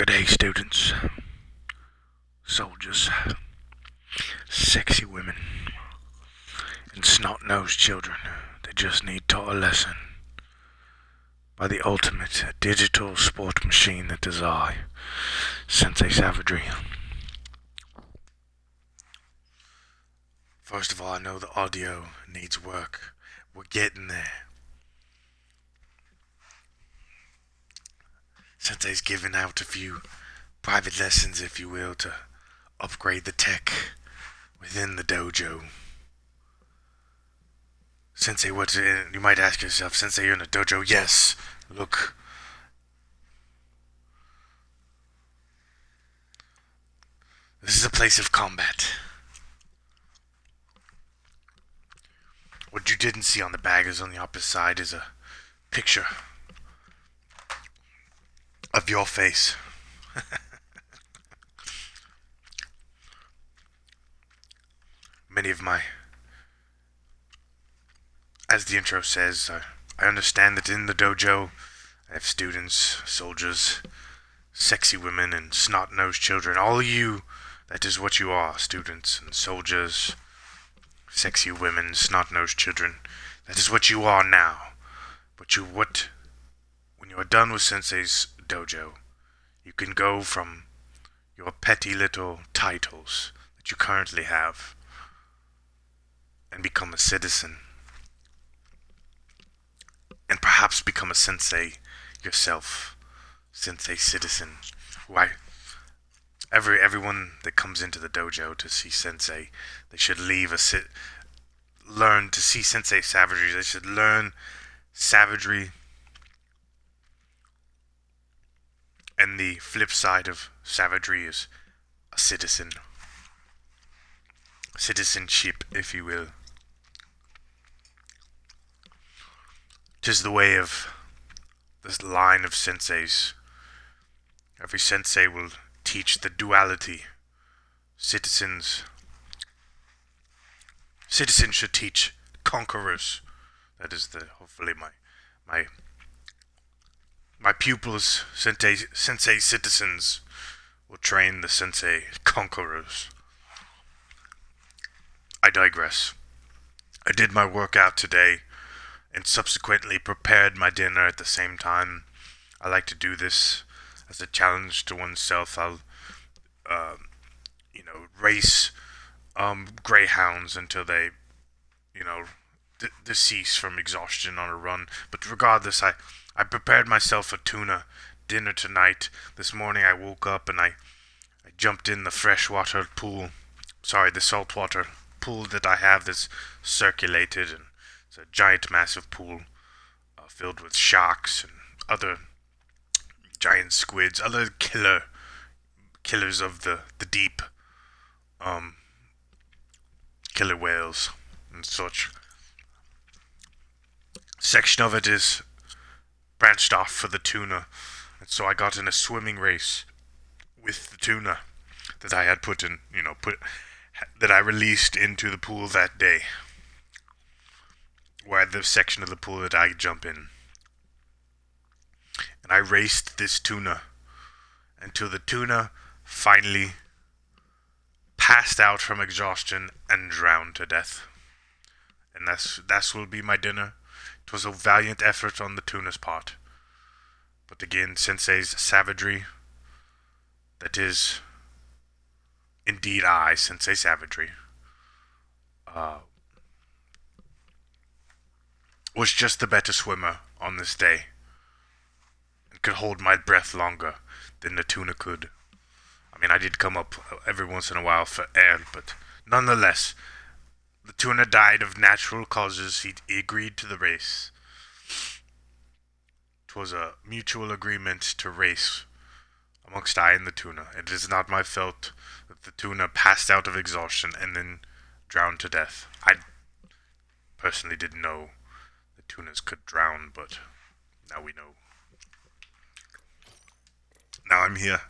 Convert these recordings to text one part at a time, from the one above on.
Good day, students, soldiers, sexy women, and snot-nosed children that just need taught a lesson by the ultimate digital sport machine that is I, Sensei Savagery. First of all, I know the audio needs work. We're getting there. Sensei's giving out a few private lessons, if you will, to upgrade the tech within the dojo. Sensei, what's it? You might ask yourself, Sensei, you're in a dojo? Yes. Look. This is a place of combat. What you didn't see on the bag is on the opposite side is a picture of your face. Many of my, as the intro says, I understand that in the dojo I have students, soldiers, sexy women, and snot-nosed children. All of you, that is what you are, students and soldiers, sexy women, snot-nosed children. That is what you are now. But when you are done with Sensei's dojo, you can go from your petty little titles that you currently have and become a citizen. And perhaps become a sensei yourself. Sensei citizen. Why? Everyone that comes into the dojo to see Sensei, they should learn to see Sensei Savagery. They should learn savagery. And the flip side of savagery is a citizen. Citizenship, if you will. 'Tis the way of this line of senseis. Every sensei will teach the duality. Citizens should teach conquerors. That is hopefully my pupils, sensei citizens, will train the sensei conquerors. I digress. I did my workout today and subsequently prepared my dinner at the same time. I like to do this as a challenge to oneself. I'll, race greyhounds until they, decease from exhaustion on a run. But regardless, I prepared myself a tuna dinner tonight. This morning I woke up and I jumped in the freshwater pool. The saltwater pool that I have that's circulated, and it's a giant massive pool filled with sharks and other giant squids, other killers of the deep, killer whales and such. Section of it is branched off for the tuna, and so I got in a swimming race with the tuna that I had that I released into the pool that day, where the section of the pool that I jump in. And I raced this tuna until the tuna finally passed out from exhaustion and drowned to death. And that will be my dinner. It was a valiant effort on the tuna's part. But again, Sensei's savagery, that is indeed I, Sensei Savagery, was just the better swimmer on this day, and could hold my breath longer than the tuna could. I mean, I did come up every once in a while for air, but nonetheless, the tuna died of natural causes. He agreed to the race. It was a mutual agreement to race amongst I and the tuna. It is not my fault that the tuna passed out of exhaustion and then drowned to death. I personally didn't know that tunas could drown, but now we know. Now I'm here,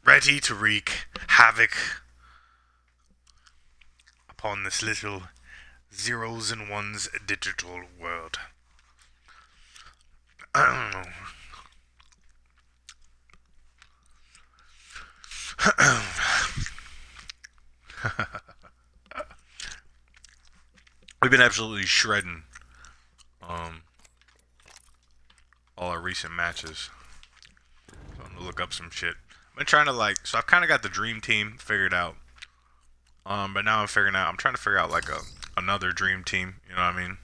ready to wreak havoc upon this little zeros and ones digital world. I don't know. We've been absolutely shredding all our recent matches. So I'm gonna look up some shit. I've been trying to so I've kind of got the dream team figured out. But now I'm trying to figure out like another dream team. You know what I mean?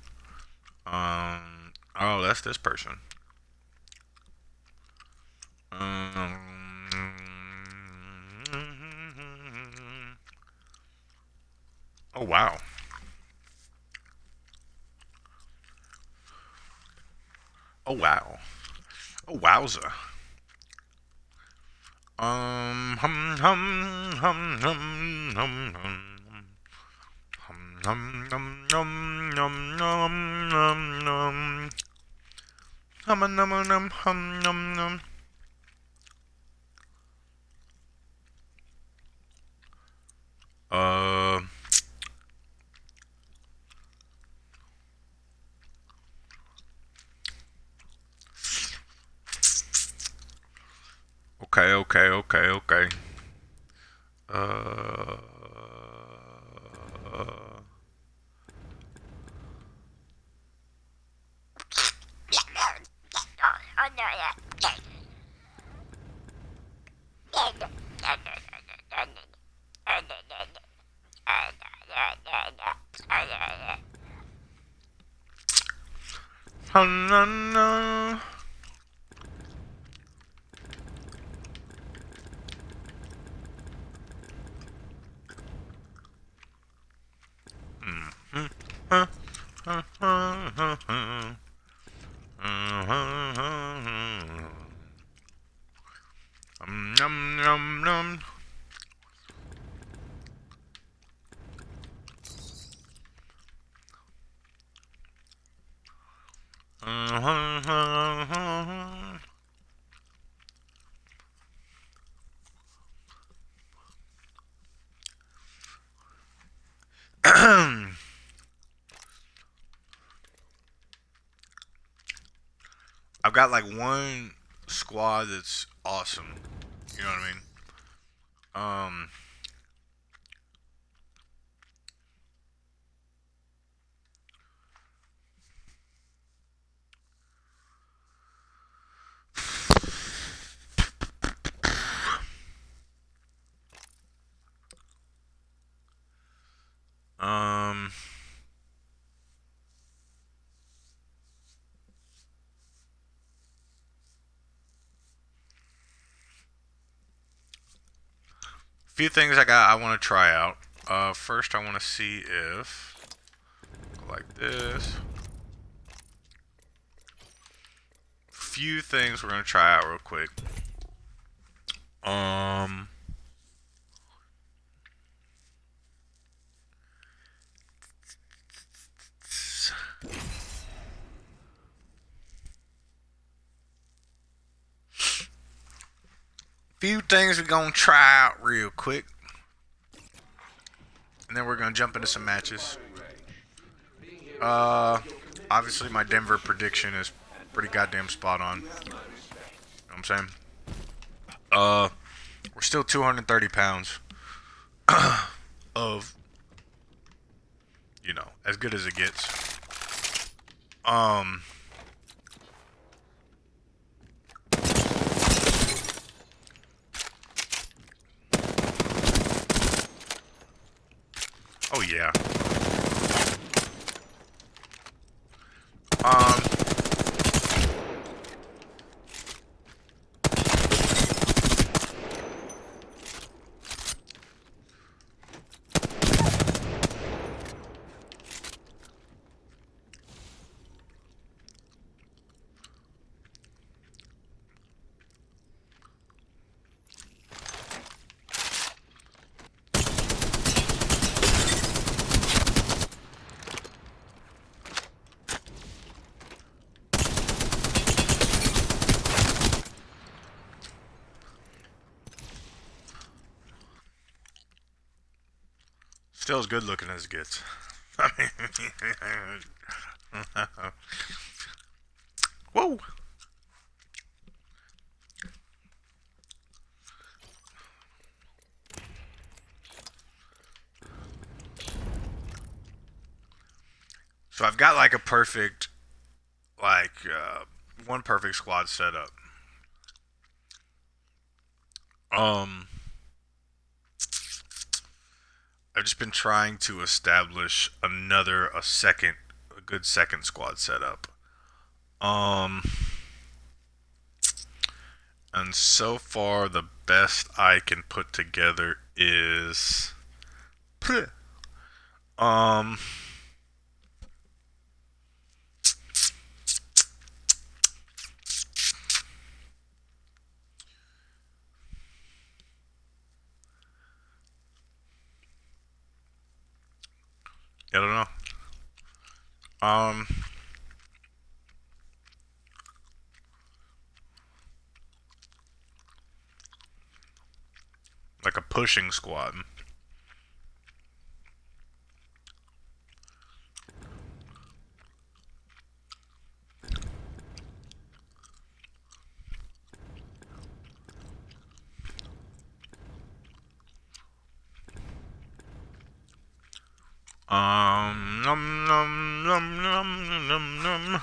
Oh, that's this person. Oh wow. Oh wow. Oh wowza. Hum hum hum hum hum hum. Hum hum hum hum hum hum hum. Hum hum hum hum hum hum. Okay. Uh, Num num num. I've got like one squad that's awesome. You know what I mean? Um, few things I want to try out. First I want to see if like this. Few things we're gonna try out real quick. Few things we're gonna try out real quick, and then we're gonna jump into some matches. Obviously my Denver prediction is pretty goddamn spot on. You know what I'm saying? We're still 230 pounds of, you know, as good as it gets. Oh yeah. Still as good looking as it gets. I mean, whoa. So I've got like a perfect, like one perfect squad set up. I've just been trying to establish a good second squad setup. And so far the best I can put together is I don't know. Like a pushing squad. Num, num, num, num, num, num.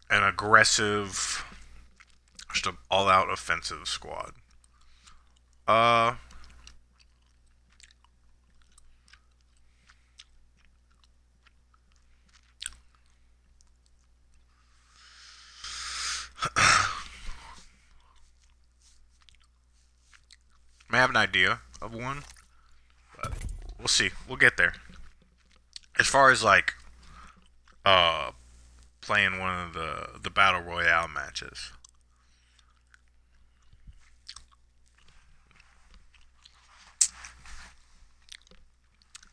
An aggressive, just an all-out offensive squad. I have an idea of one, but we'll see. We'll get there. As far as like, playing one of the battle royale matches.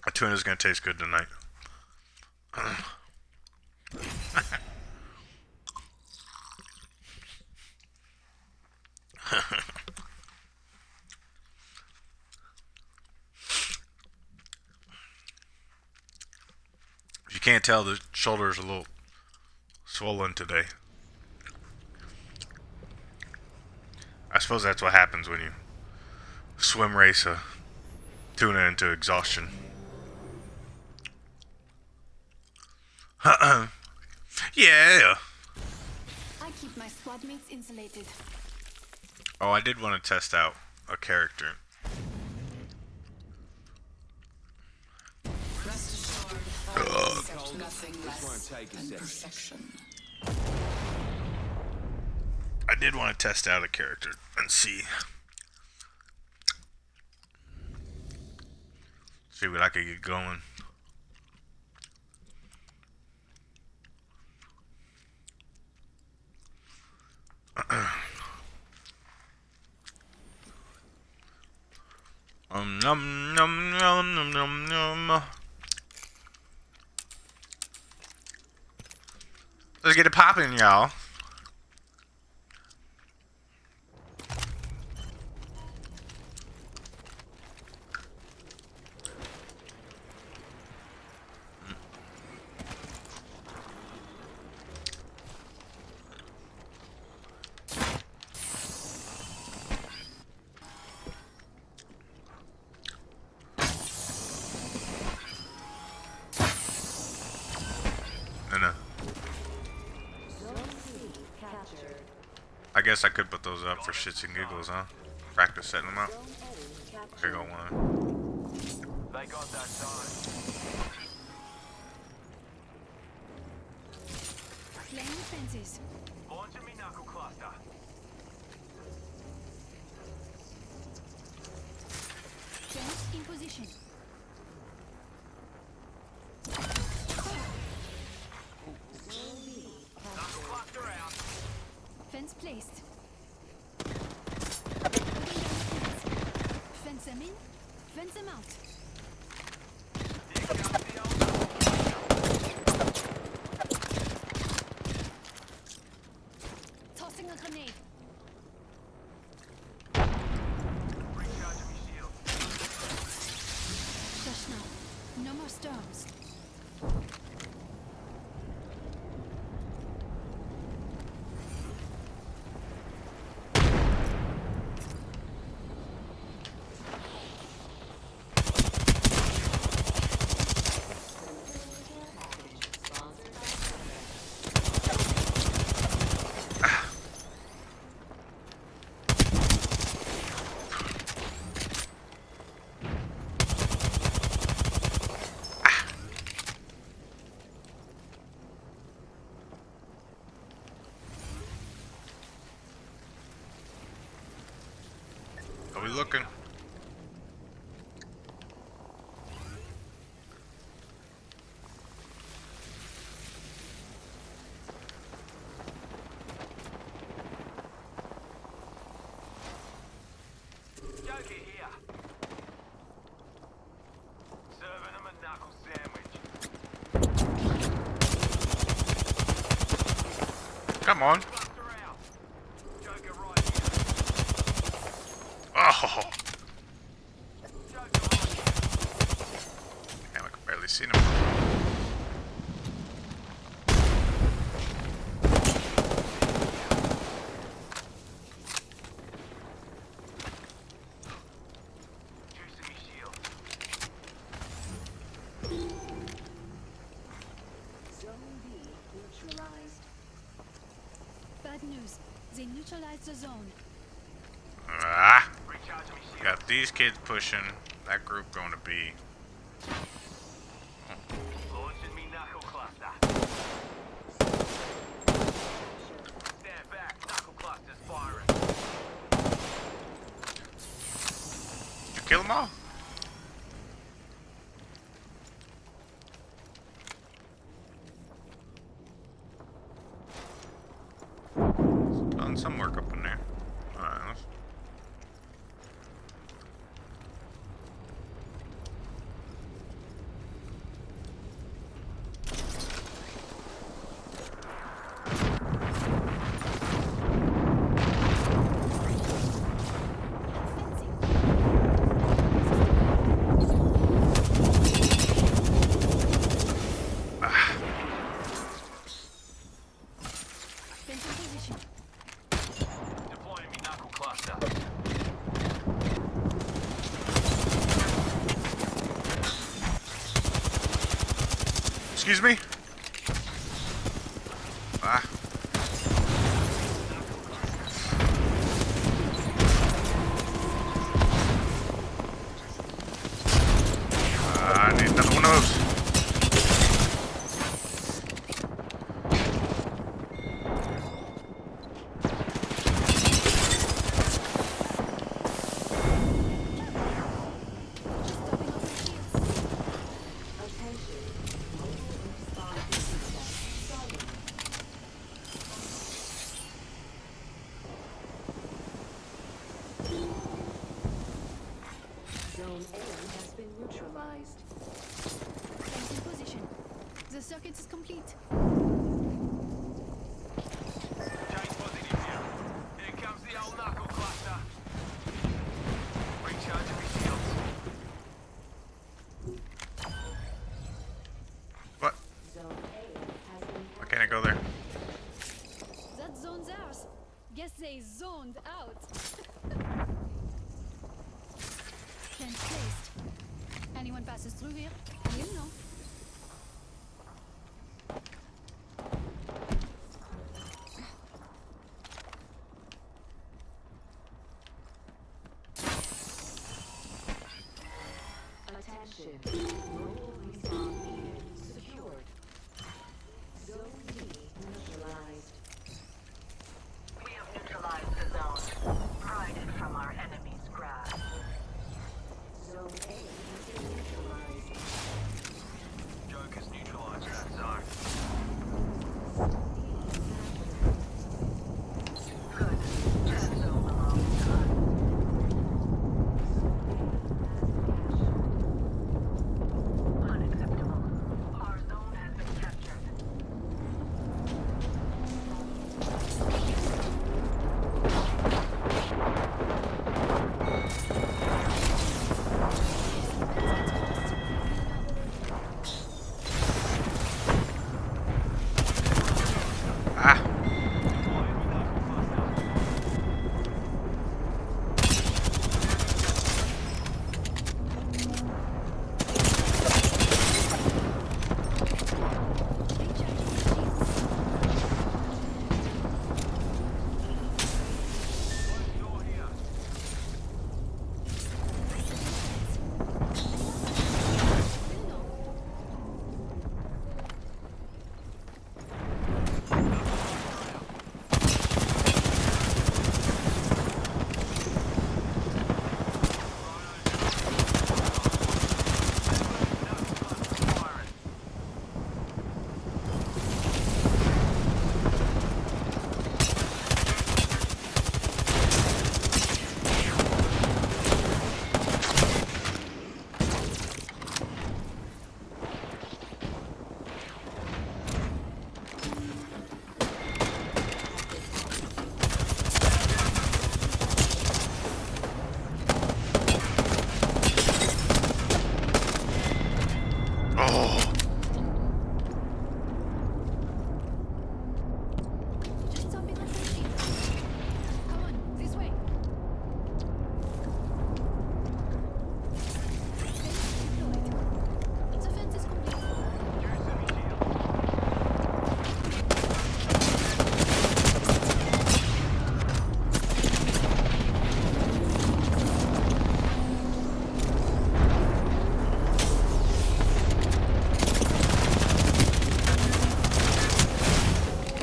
Our tuna's gonna taste good tonight. If you can't tell, the shoulder's a little swollen today. I suppose that's what happens when you swim race a tuna into exhaustion. Yeah. I keep my squad mates insulated. Oh, I did want to test out a character. Rest assured, nothing less than perfection. I did want to test out a character and see what I could get going. Num num num num num num. Let's get it popping, y'all. I guess I could put those up for shits and giggles, huh? Practice setting them up. Here go one. They got that time. Playing fences. Launching me knuckle cluster. Fence in position. Knuckle cluster out. Fence placed. Fence them in. Fence them out. Here comes the old Tossing a grenade. recharging me shield. Shush now. No more storms. Are we looking? Joker here. Serving him a knuckle sandwich. Come on. Cluster out. Joker right here. Oh, Joker right here. damn, I can barely see them. Juicing me shield. Zone B neutralized. Bad news. They neutralized the zone. Ah, Recharging me shield. got these kids pushing. That group going to be. Launching me knuckle cluster. Stand back. Knuckle cluster's firing. Did you kill them all? Done some work up in there. Alright, let's. Fence in position. Deploying me knuckle cluster. Excuse me? Ah. I need another one of those. Attention. Mobile response system starting. Zone A has been neutralized. Fence in position. The circuit is complete. Change positive here. Here comes the old knuckle cluster. Recharging me shields. What? Zone A has been Why can't I go there? That zone's ours. Guess they zoned out. Fence placed. Anyone passes through here, you know. Attention. Mobile respawn unit secured. Zone B neutralized. We have neutralized the zone, pried it from our enemy's grasp. Zone A has been neutralized.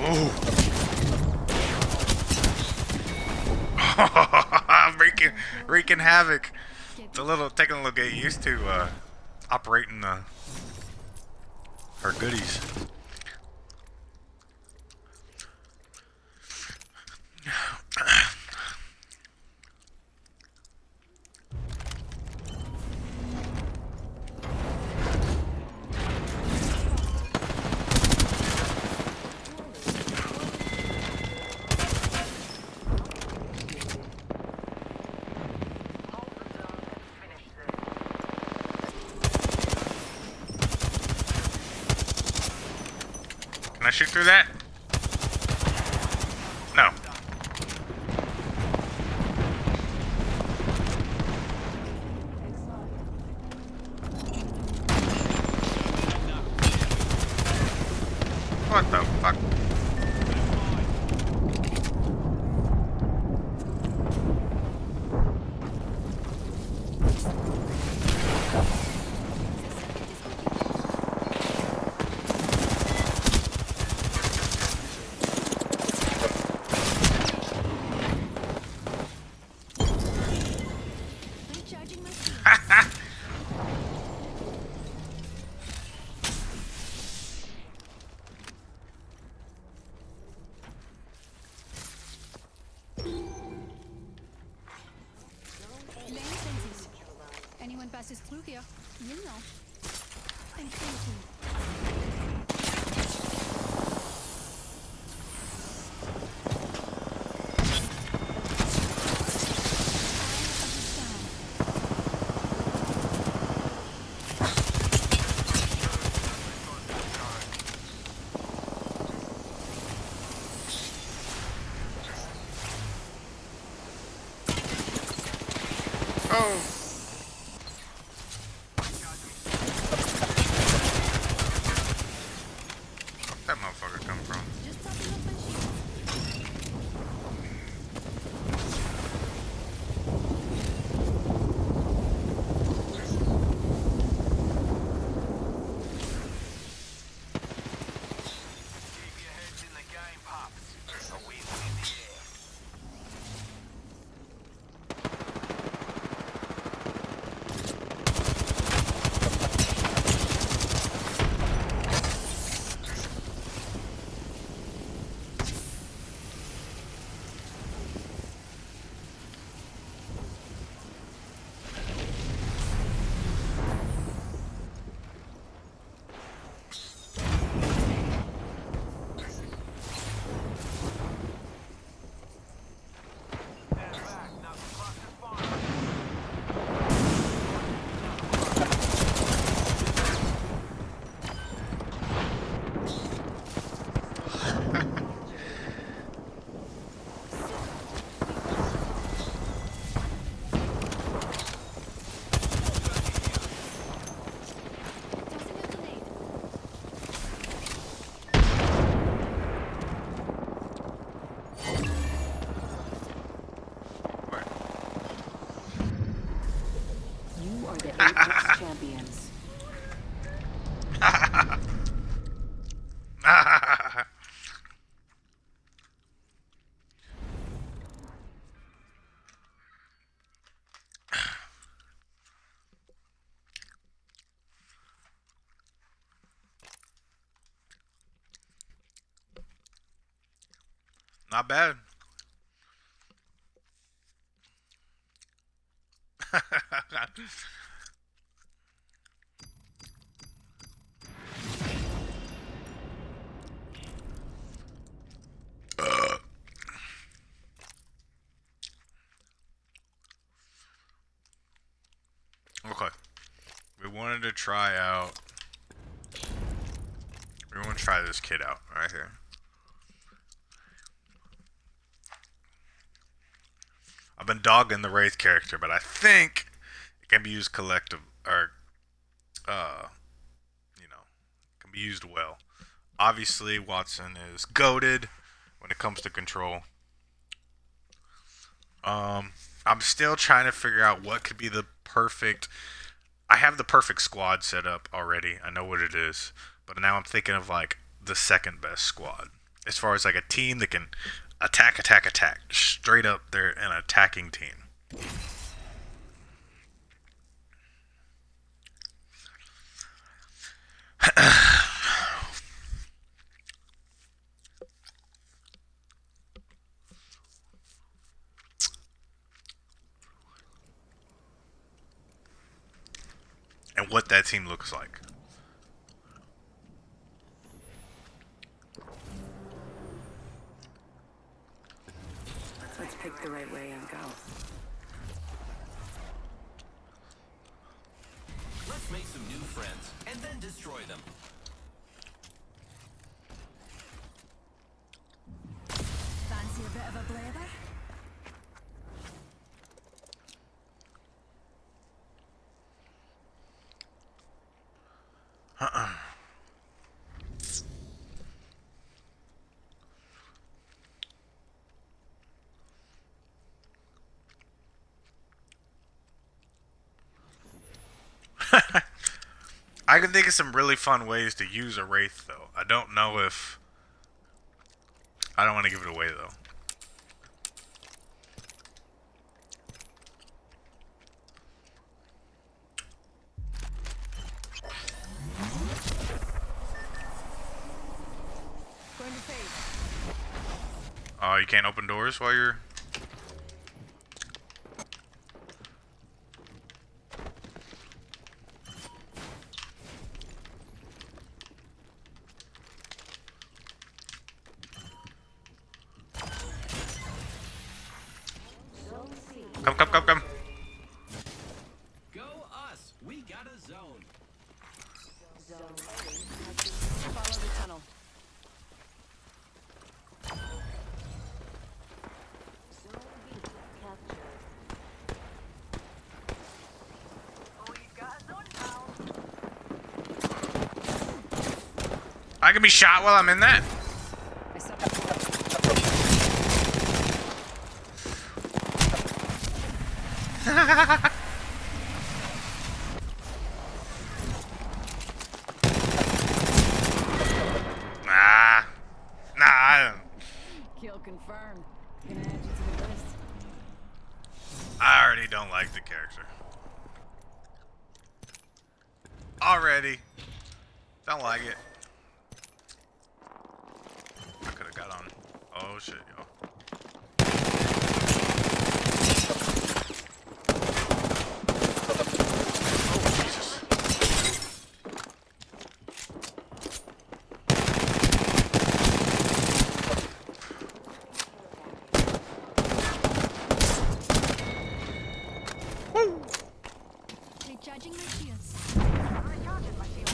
Oh. wreaking havoc. It's a little taking a little get used to operating her goodies. Hold the zone and finish this. Can I shoot through that? No. What the fuck? Recharging my shield. Lane senses. Anyone passes through here, you'll know. I'm thinking. Oh. Where'd that motherfucker come from? Just topping up my shield. Keep your heads in the game, pups. A win in the air. Stand back. Now the cluster's fire. Tossing a grenade. Where? You are the Apex champions. Not bad. Okay. We wanted to try out. We want to try this kid out right here. I've been dogging the Wraith character, but I think it can be used collective, or, can be used well. Obviously, Watson is goated when it comes to control. I'm still trying to figure out what could be the perfect. I have the perfect squad set up already. I know what it is, but now I'm thinking of like the second best squad. as far as like a team that can attack, attack, attack. Straight up, they're an attacking team. And what that team looks like. Let's pick the right way and go. Let's make some new friends and then destroy them. Fancy a bit of a blather? I can think of some really fun ways to use a Wraith, though. I don't know if... I don't want to give it away, though. Going to fade. Oh, you can't open doors while you're... Come. Go us! We got a zone. Follow the tunnel. We've got a zone now. I can be shot while I'm in that. I saw Nah. kill confirmed. Gonna add you to the list. I already don't like the character. Already. Don't like it. I could have got on. Oh shit, yo. Oh, Jesus. Recharging my shields. Recharging my shield.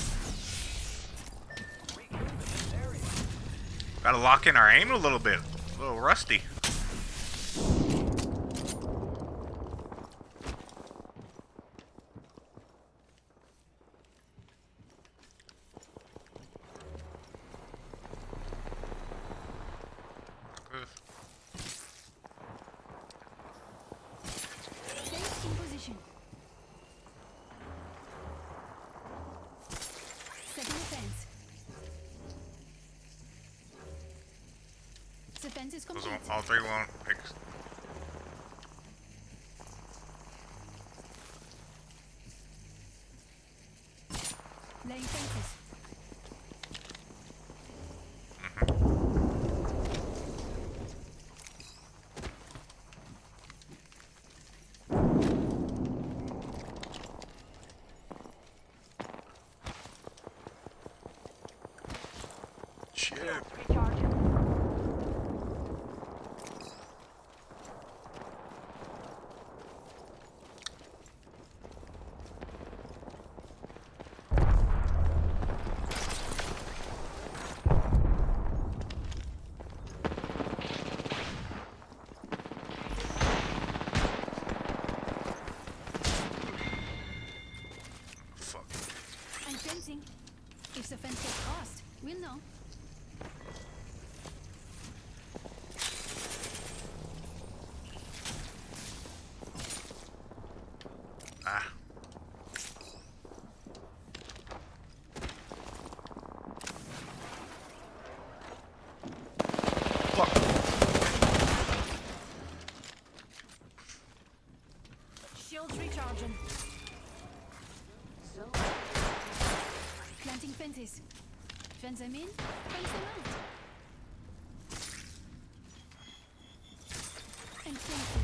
Gotta lock in our aim a little bit. A little rusty. Stay in position. Setting the fence. The fence is Those complete. all three won't. Laying fences. Shit. Recharging. fuck? Shields recharging. Planting fences. Fence them in, fence them out. And fencing.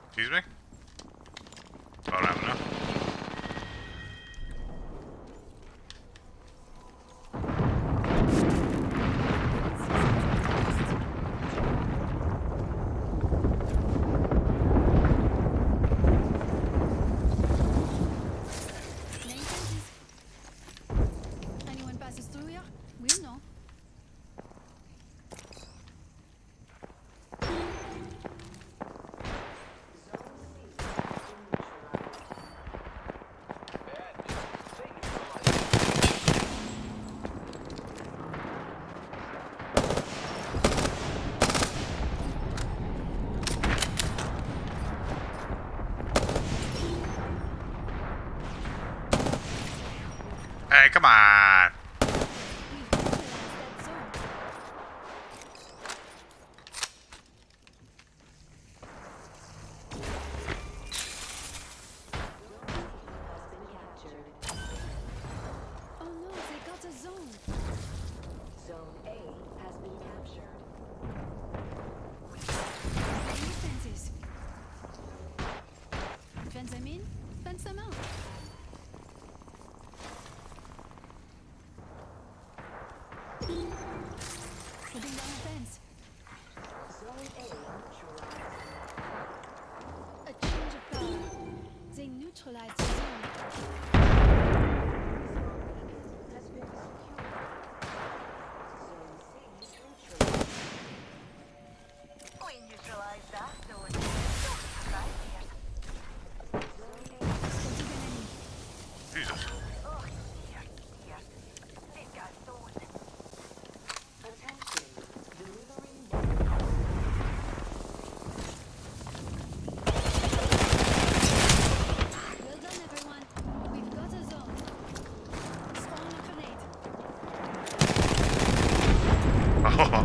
Excuse me? I don't have enough. Main fences. Anyone passes through here, we'll know. Hey, come on. We've neutralized that zone. Oh no, they got a zone. Zone A has been captured. Main fences. Fence them in, fence them out. Putting down a fence. Zone A neutralized. A change of power. They neutralized the zone. Has been secured. Zone C neutralized. We neutralized that zone. Right here. Zone A Spotted enemy. Jesus. Oh, here. They've got zone. attention. Delivering Well done, everyone. We've got a zone. Spawn a grenade. Oh.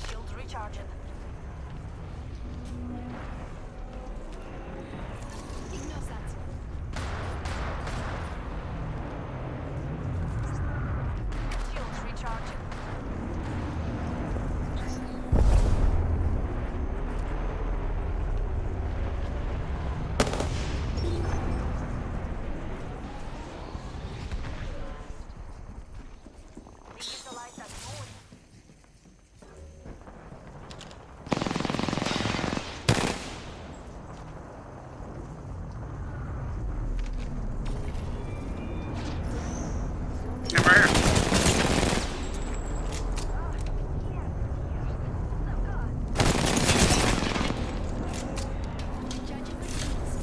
Shields recharging. Ignore that. Shields recharging. We utilize that zone. Come right here. Recharging my shields.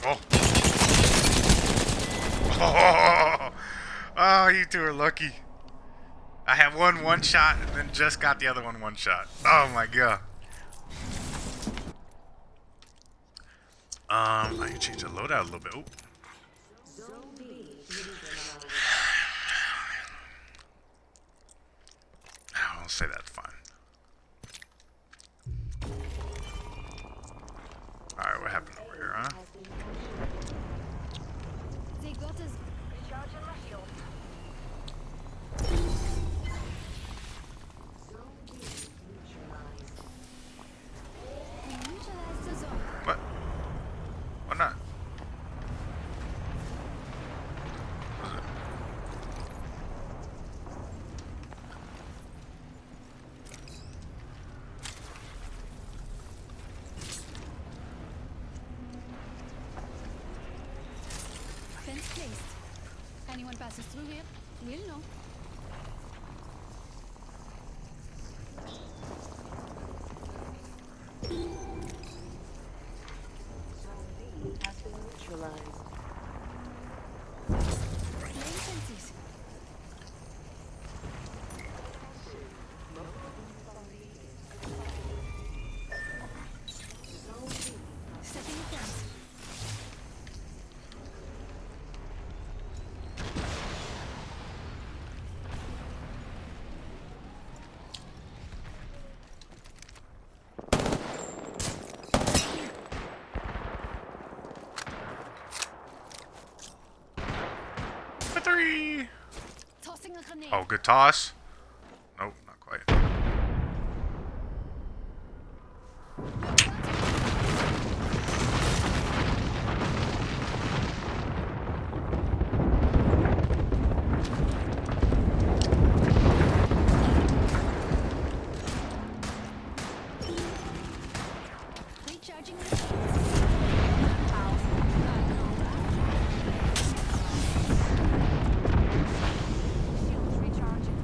Oh. Oh. Oh, you two are lucky. I have one shot and then just got the other one shot. Oh my god. I can change the loadout a little bit. Ooh. Zone B neutralized. I'll say that's fine. Alright, what happened over here, huh? Has been captured. They got us. Recharging my shield. Zone B neutralized. We neutralized the zone. What? Why not? Was it? anyone passes through here, we'll know. Has been neutralized. Laying fences. Setting a fence. A 3. Tossing a grenade. Oh, good toss. Nope, not quite. Recharging the shields. Shields recharging.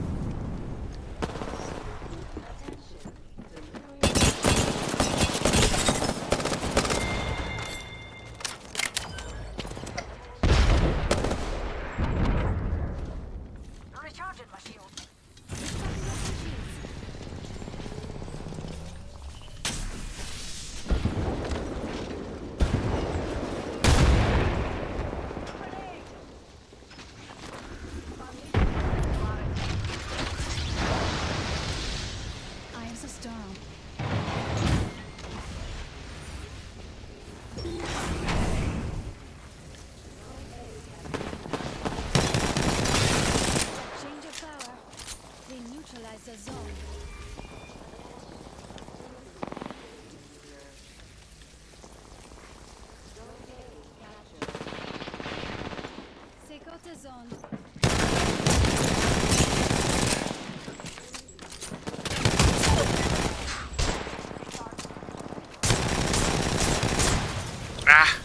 Recharging my shield. Topping up the shields. I am the storm. Change of power. They neutralize the zone. Take out the zone. Ah!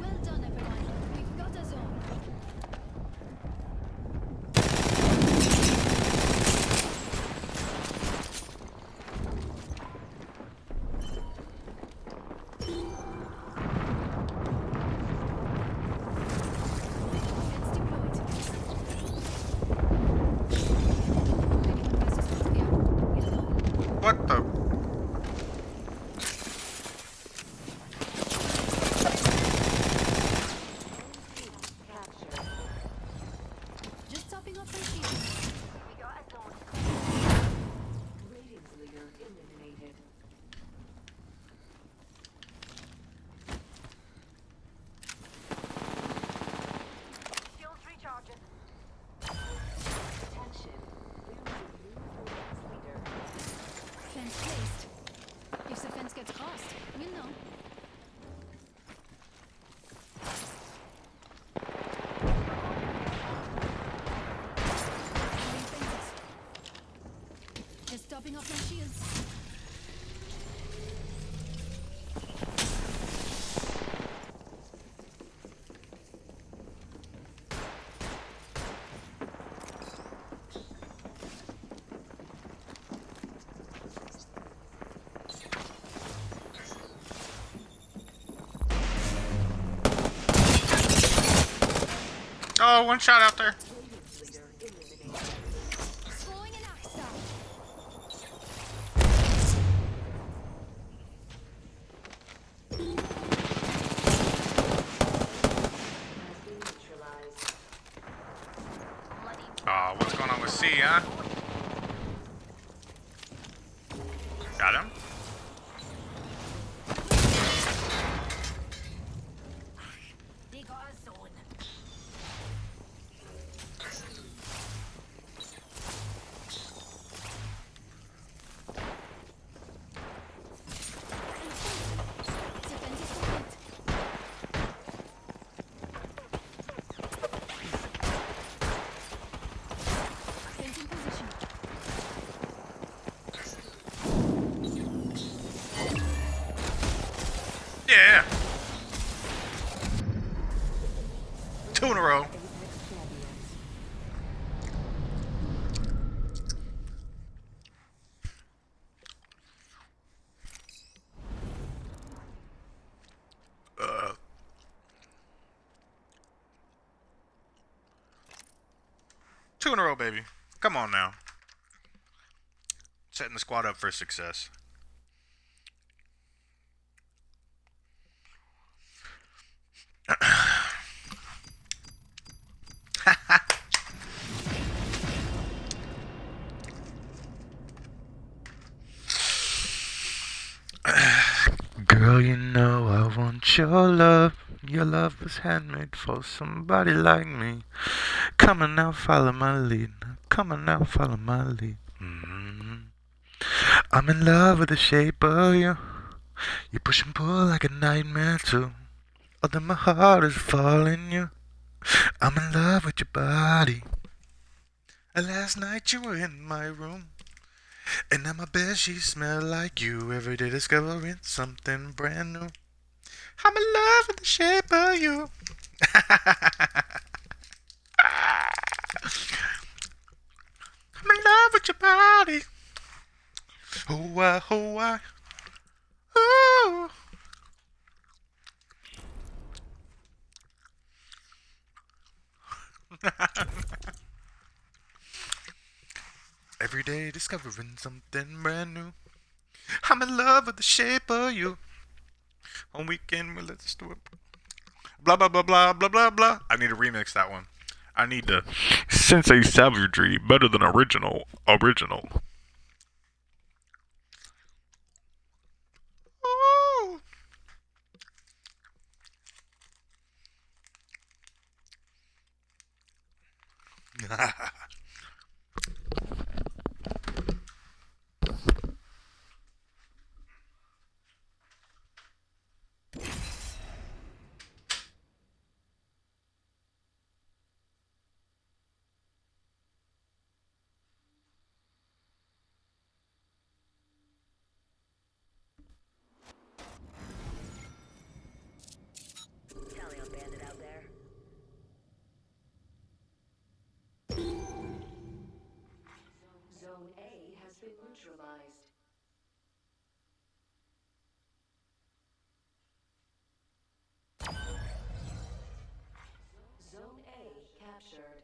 Well done, everyone. We've got a zone. Fence deployed. Anyone passes through here, we'll know. What the? Just topping up my shields. We got a zone. Ratings leader eliminated. Shields recharging. Attention. Losing new ratings leader. Fence placed. If the fence gets crossed, we'll know. Laying fences. Just topping up my shields. Oh, one shot out there. Throwing an axe down. Oh, what's going on with C, huh? Got him. They got a zone. The fence is complete. row. Apex champions. Two in a row, baby. Come on now. Setting the squad up for success. Girl, you know I want your love. Your love was handmade for somebody like me. Come on now, follow my lead. Come on now, follow my lead. I'm in love with the shape of you. You push and pull like a nightmare too. Although my heart is falling you. I'm in love with your body. Last night you were in my room. And now my bed sheets smell like you. Every day discovering something brand new. I'm in love with the shape of you. I'm in love with your body. Oh, I, oh, I. Ooh. Every day discovering something brand new. I'm in love with the shape of you. On weekend, well, let's do it. Blah, blah, blah, blah, blah, blah, blah. I need to remix that one. I need to. Sensei Savagery, better than original. Ooh. Talion bandit out there. Zone A has been neutralized. Zone A captured.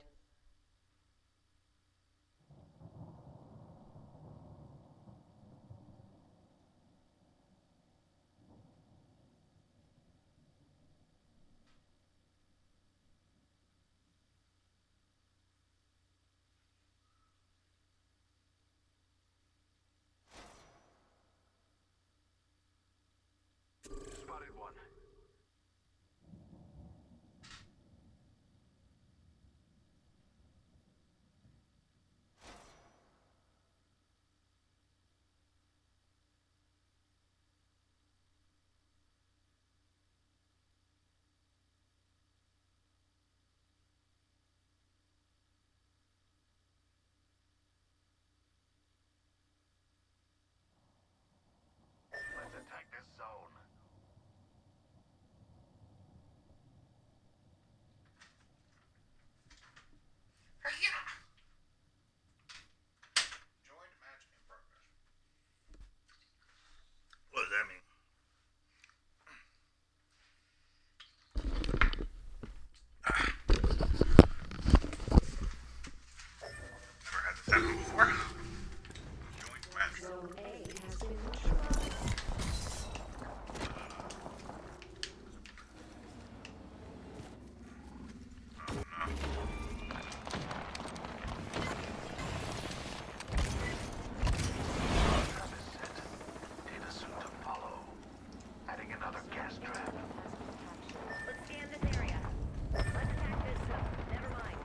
Spotted one. Let's attack this zone. Joined match in progress. What does that mean? Never had this happen before. Joined match. Zone A has been neutralized. Data soon to follow. Adding another gas trap. Let's scan this area. Let's attack this zone. Never mind.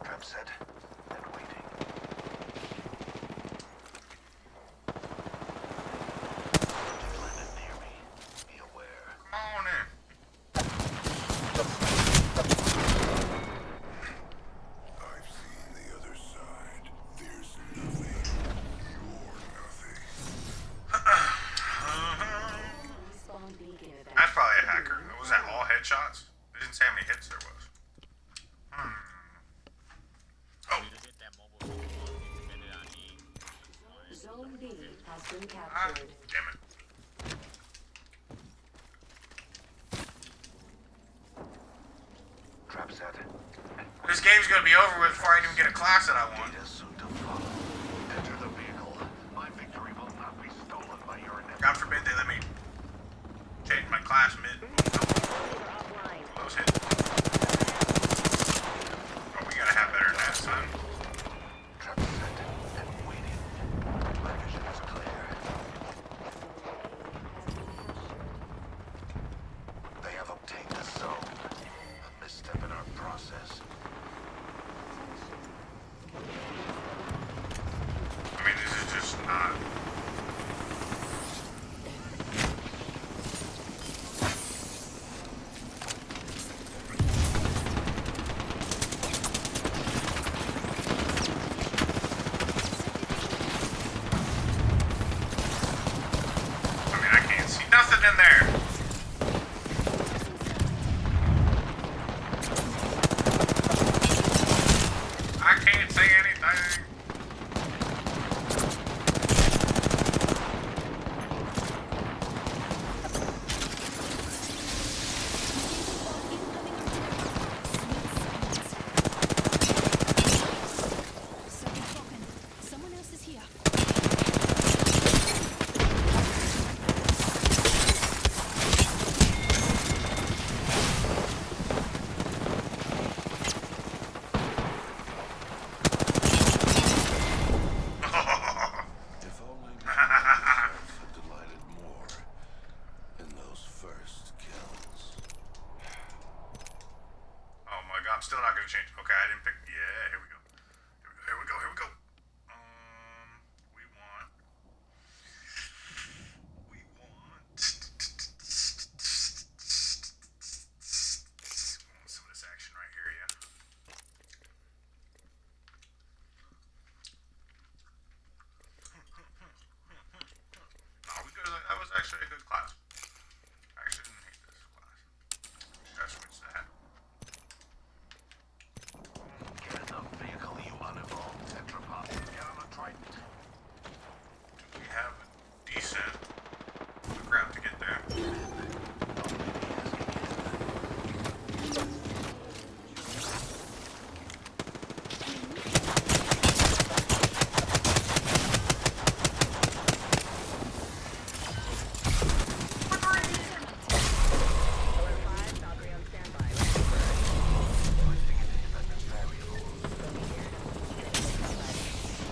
Trap set and waiting. Object landed near me. Be aware. Come on in. I've seen the other side. There's nothing. You're nothing. B has been Ah, captured. damn it. Trap set. This game's gonna be over with before I even get a class that I want. Data soon to follow. Enter the vehicle. My victory will not be stolen by your enemy. God forbid they let me change my class mid. Close hit. Oh, we gotta have better than that, son. Trap set and waiting. My vision is clear. They have obtained the zone. A misstep in our process. I mean, this is just not. I mean, I can't see nothing in there. I can't see anything. Someone else is here. If only myself had delighted more in those first kills. Oh my god, I'm still not gonna change. Okay, I didn't pick. Yeah, here we go. Here we go. Here we go. We want. We want some of this action right here, yeah. No, we good. That was actually a good class. I actually didn't hate this class. Gotta switch that. Get in the vehicle, you unevolved tetrapod. Get on the Trident. Do we have a decent crap to get there?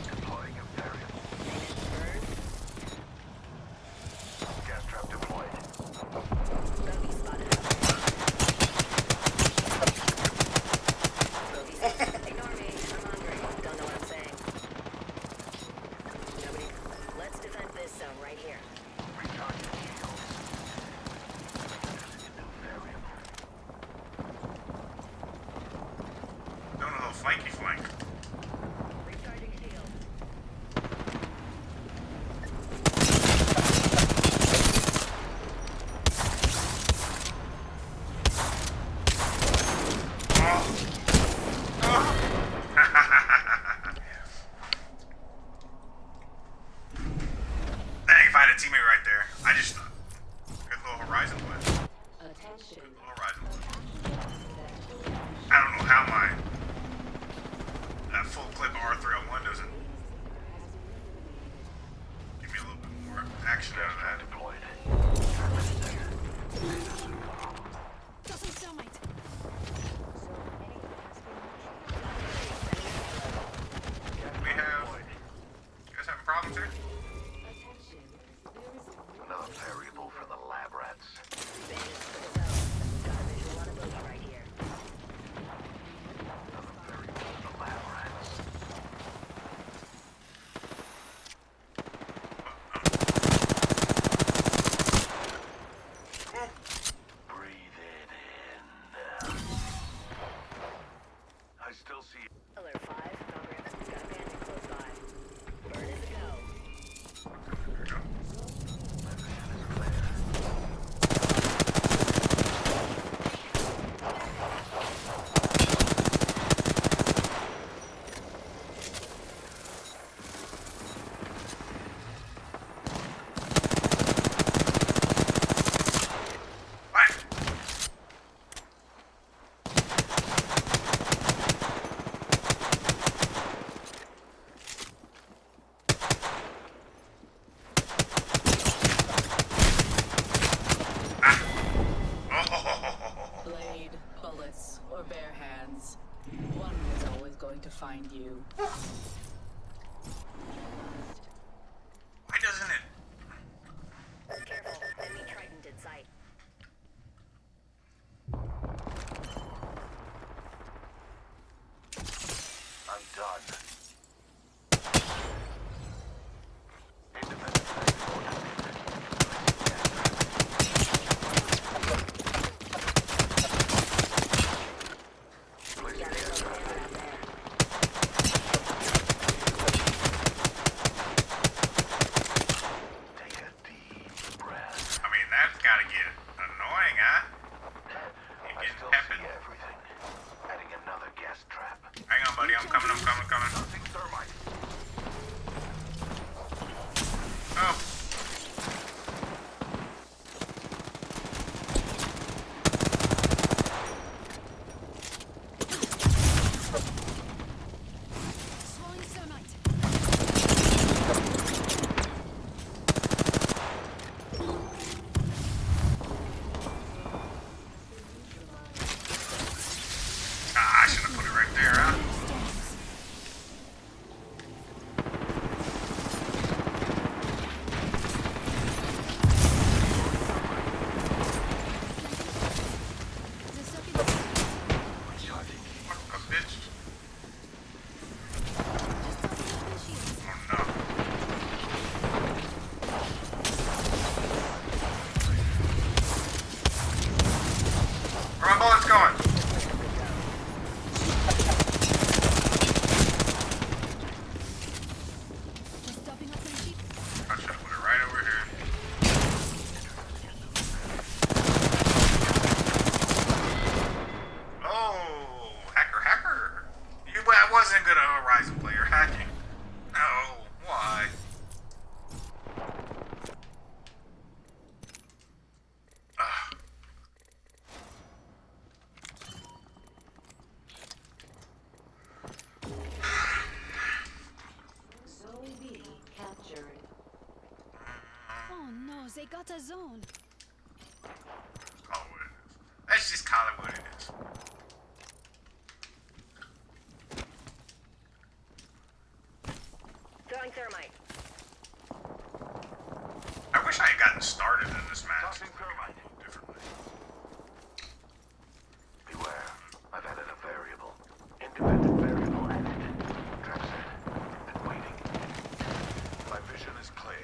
Deploying a variable. Gas trap deployed. Bogey spotted. Ignore me. I'm hungry. Don't know what I'm saying. Nobody. Let's defend this zone right here. Recharging shields. A new variable. Doing a little flanky flank. Recharging shield. Dang, if I had a teammate right there, I just good little horizon play. Attention. Little horizon play. I don't know how my that full clip R301 doesn't give me a little bit more action out of that. Deployed. Tossing thermite. We have. You guys having problems here? Another variable for the lab rats. Bandits for the zone. Got a visual on a bogey right here. Another variable for the lab rats. Breathe it in. I still see Alert 5. Valkyrie got a bandit close by. Bird is a go. There we go. my vision is clear. going to find you. Why doesn't it? Careful, enemy Trident in sight. I'm done. Independent flight Got a commander out there. Take a deep breath. I mean, that's gotta get annoying, huh? You I getting still peppered. see everything. Adding another gas trap. Hang on, buddy. I'm coming. Nothing thermite. Oh. Throwing thermite. Ah, I should have put it right there, huh? Stones. The circuit is Recharging. What a bitch. just tossing up the shields. Oh, no. Where my bullets going? Just topping up the shields. I should have put it right over here. Oh, hacker. I wasn't good at Horizon player hacking. Oh, why? Ugh. Zoe B captured. Oh no, they got a zone. Call it what it is. Let's just call it what it is. Throwing thermite. I wish I had gotten started in this match. Tossing thermite. Differently. Beware. I've added a variable. Independent variable added. Trap set. And waiting. My vision is clear.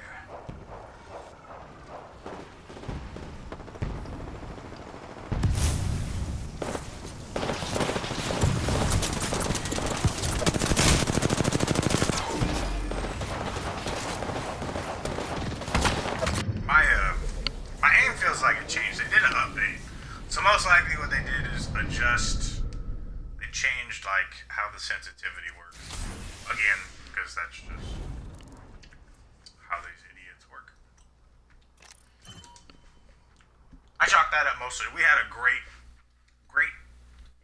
My aim feels like it changed. They did an update. So most likely what they did is adjust. They changed like how the sensitivity works. Again, because that's just how these idiots work. I chalked that up mostly. We had a great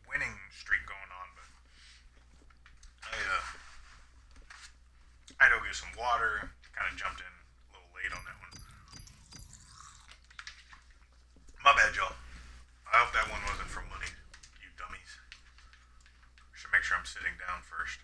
winning streak going on, but I had to go get some water. Kind of jumped in a little late on that one. My bad, y'all. I hope that one wasn't for money, you dummies. Should make sure I'm sitting down first.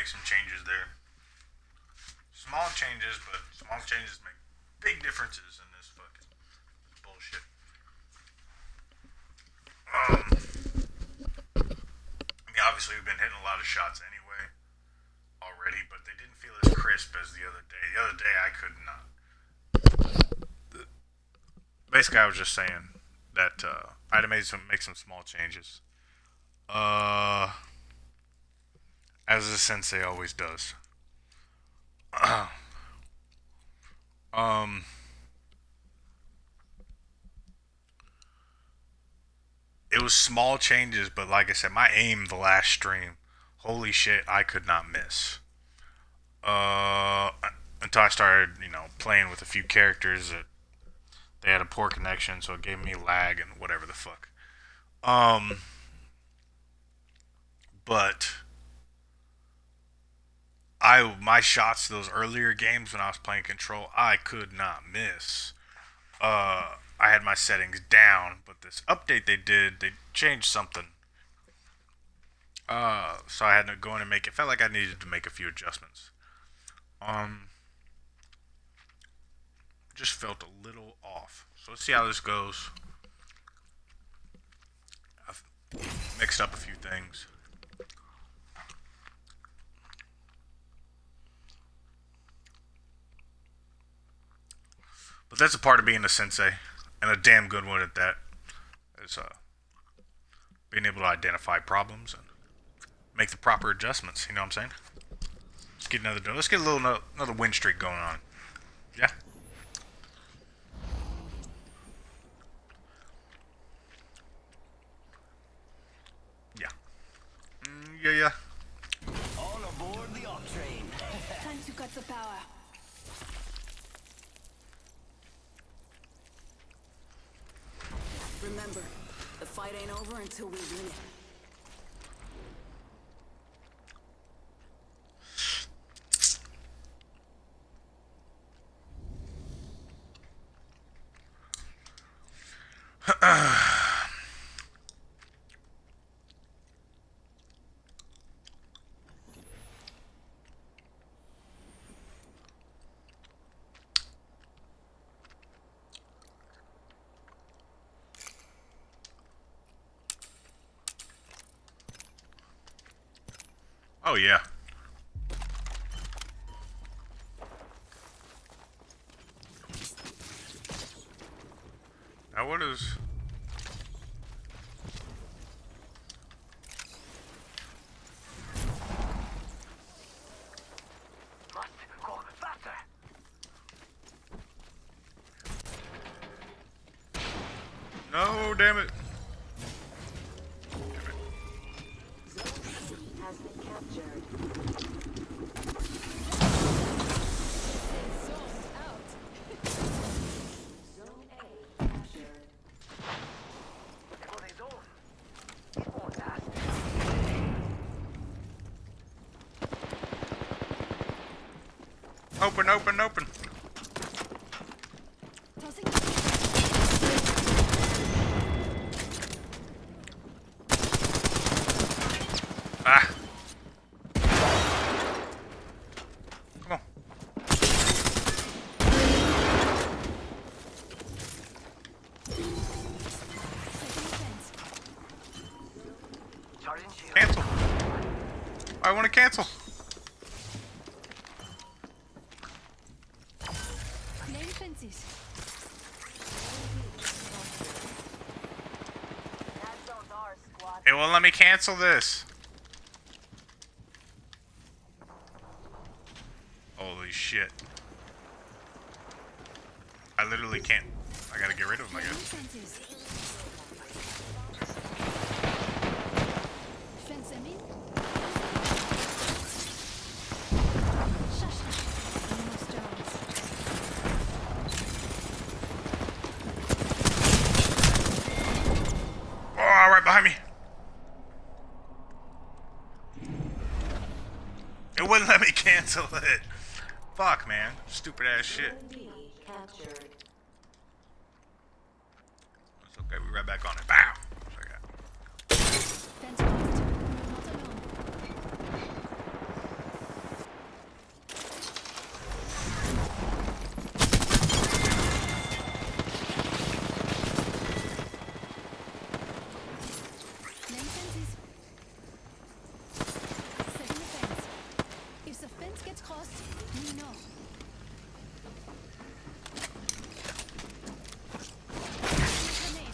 make some changes there. Small changes, but small changes make big differences in this fucking bullshit. I mean, obviously we've been hitting a lot of shots anyway already, but they didn't feel as crisp as the other day. The other day I could not. Basically, I was just saying that I had to make some small changes. As the sensei always does. It was small changes, but like I said, my aim the last stream, holy shit, I could not miss. Until I started, playing with a few characters that they had a poor connection, so it gave me lag and whatever the fuck. But my shots to those earlier games when I was playing Control, I could not miss. I had my settings down, but this update they changed something. So I had to go in and felt like I needed to make a few adjustments. Just felt a little off. So let's see how this goes. I've mixed up a few things. But that's a part of being a sensei, and a damn good one at that. Is being able to identify problems and make the proper adjustments. You know what I'm saying? Let's get another win streak going on. Yeah. Yeah. Yeah. All aboard the op train. Time to cut the power. Remember, the fight ain't over until we win it. Oh yeah. Now what is... Must go faster. No, damn it. Has been captured. Zone out. Zone A captured. For the zone. It won't last. Open. Tossing. Ah. Come on. Second offense. Charging shield. Cancel. I want to cancel. Laying fences. That zone's ours, squad. It won't let me cancel this. Holy shit. I literally can't. I gotta get rid of him, I Laying guess. fences. Fence them in. Shush. Almost Jones. Oh, right behind me. It wouldn't let me cancel it. Fuck, man. Stupid ass shit. Zone B captured. It's okay, we right back on it. Bow. That's what I got. Fence closed. Not alone. me know. Grenade.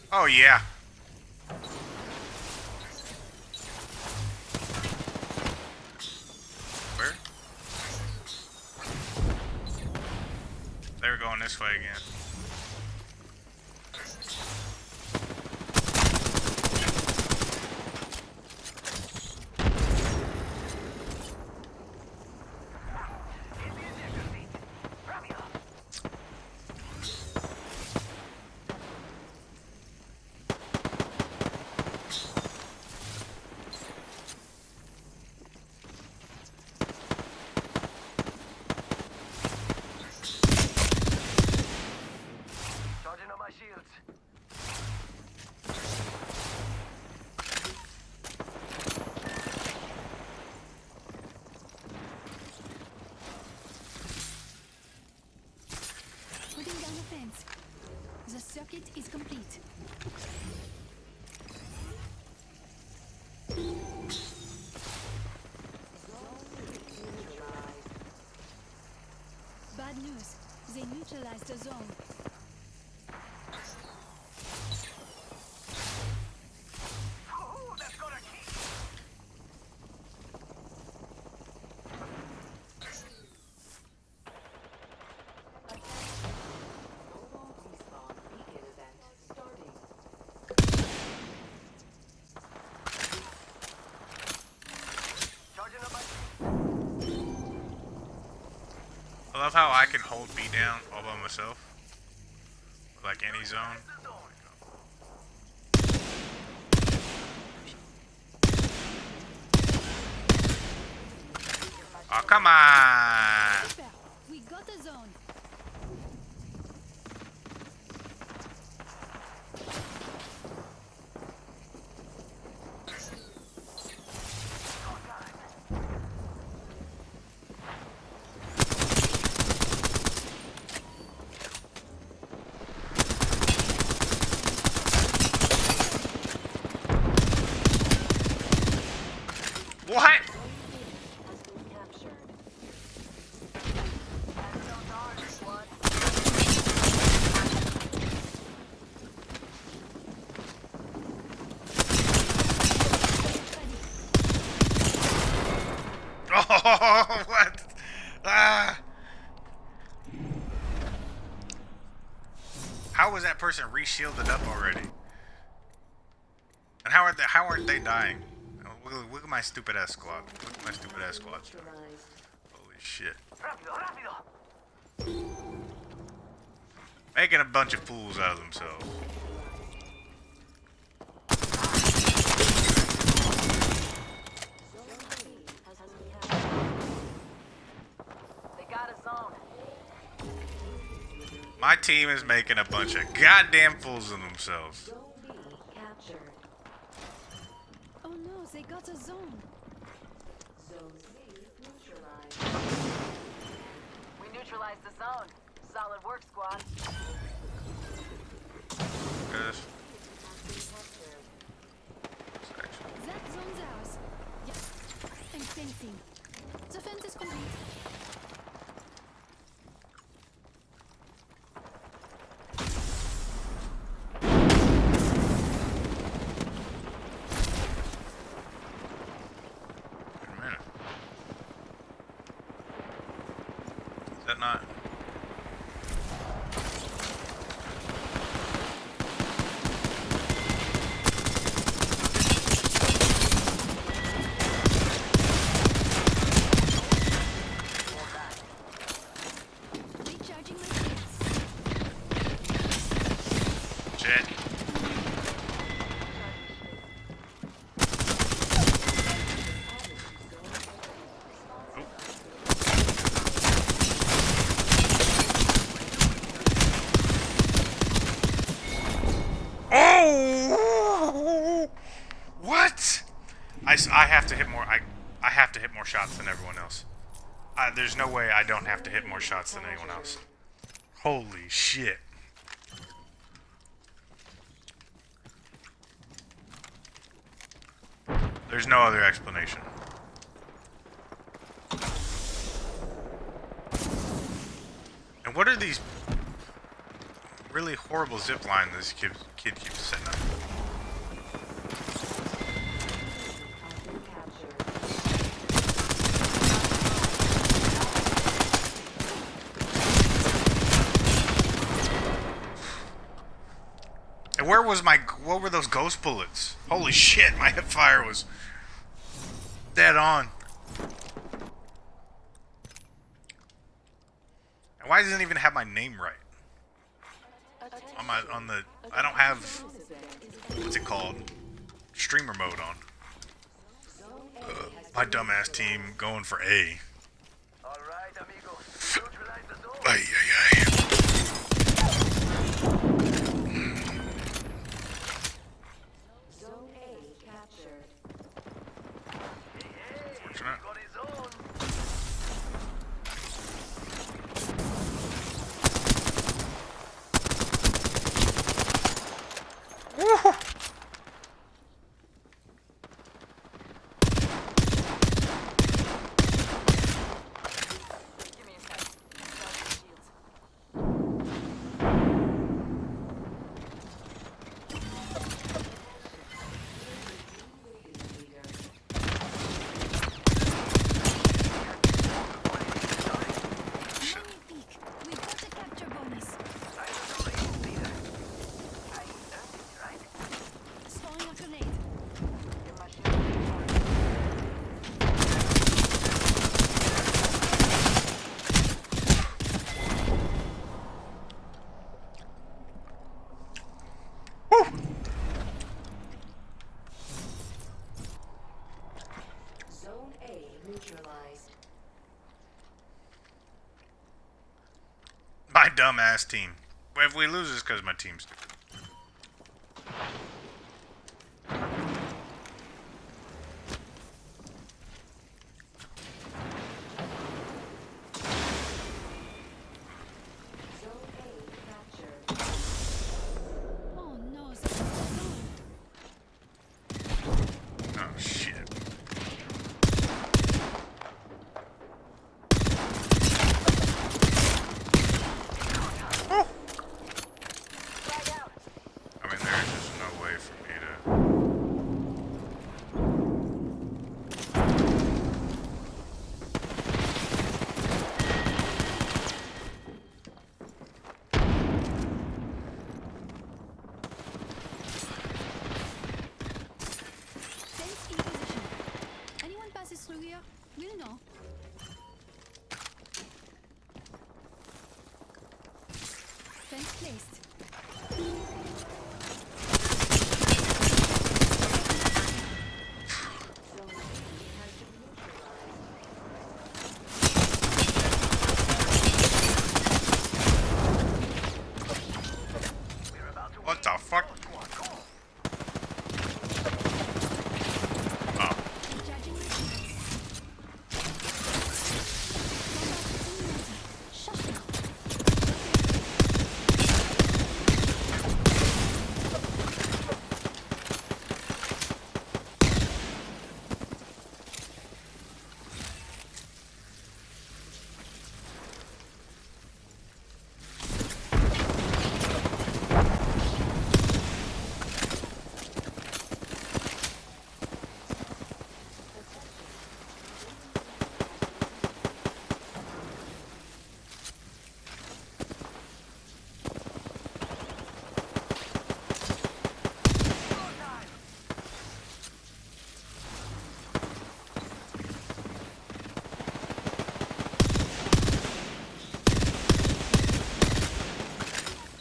Oh yeah. Where? They were going this way again. Charging on my shields. Putting down the fence. The circuit is complete. Bad news. They neutralized the zone. Oh, that's gonna keep. Mobile respawn beacon event starting. Charging on my I love how I can hold B down all by myself. Like any zone. Oh, come on! Super. We got the zone. What? Has been captured. Oh, what? Ah! How was that person re-shielded up already? And how aren't they dying? Oh, look at my stupid ass squad. Look at my stupid ass squad. Neutralized. Holy shit. Rápido, rápido. Making a bunch of fools out of themselves. Zone C has been captured. They got a zone. My team is making a bunch of goddamn fools of themselves. Zone B captured. Oh no, they got a zone. Zone C neutralized. We neutralized the zone. Solid work, squad. Guys, That zone's ours. Yes. And fencing. The fence is complete. wait a minute. Is that not? Recharging my shields. Shit. I have to hit more. I have to hit more shots than everyone else. There's no way I don't have to hit more shots than anyone else. Holy shit. There's no other explanation. And what are these really horrible zip line this kid keeps setting up? And where was my... What were those ghost bullets? Holy shit, my hip fire was dead on. And why doesn't it even have my name right? On the... I don't have... What's it called? Streamer mode on. My dumbass team going for A. Alright, amigo. Neutralize the zone. Ay, ay, ay. Zone A captured. Fortunate. Got his own. Woo! Give me a sec. Charge the shields. Magnifique. We got the capture bonus. Throwing a grenade. Zone A neutralized. My dumbass team. If we lose, it's because my team's stupid. Zone A captured. Oh no, zone. Oh, shit. I mean, there's just no way for me to... Fence in position. Anyone passes through here, we'll know. Fence placed. Zone A has been neutralized. What the fuck? Oh. Recharging my shields. Combat immunity. Shut down.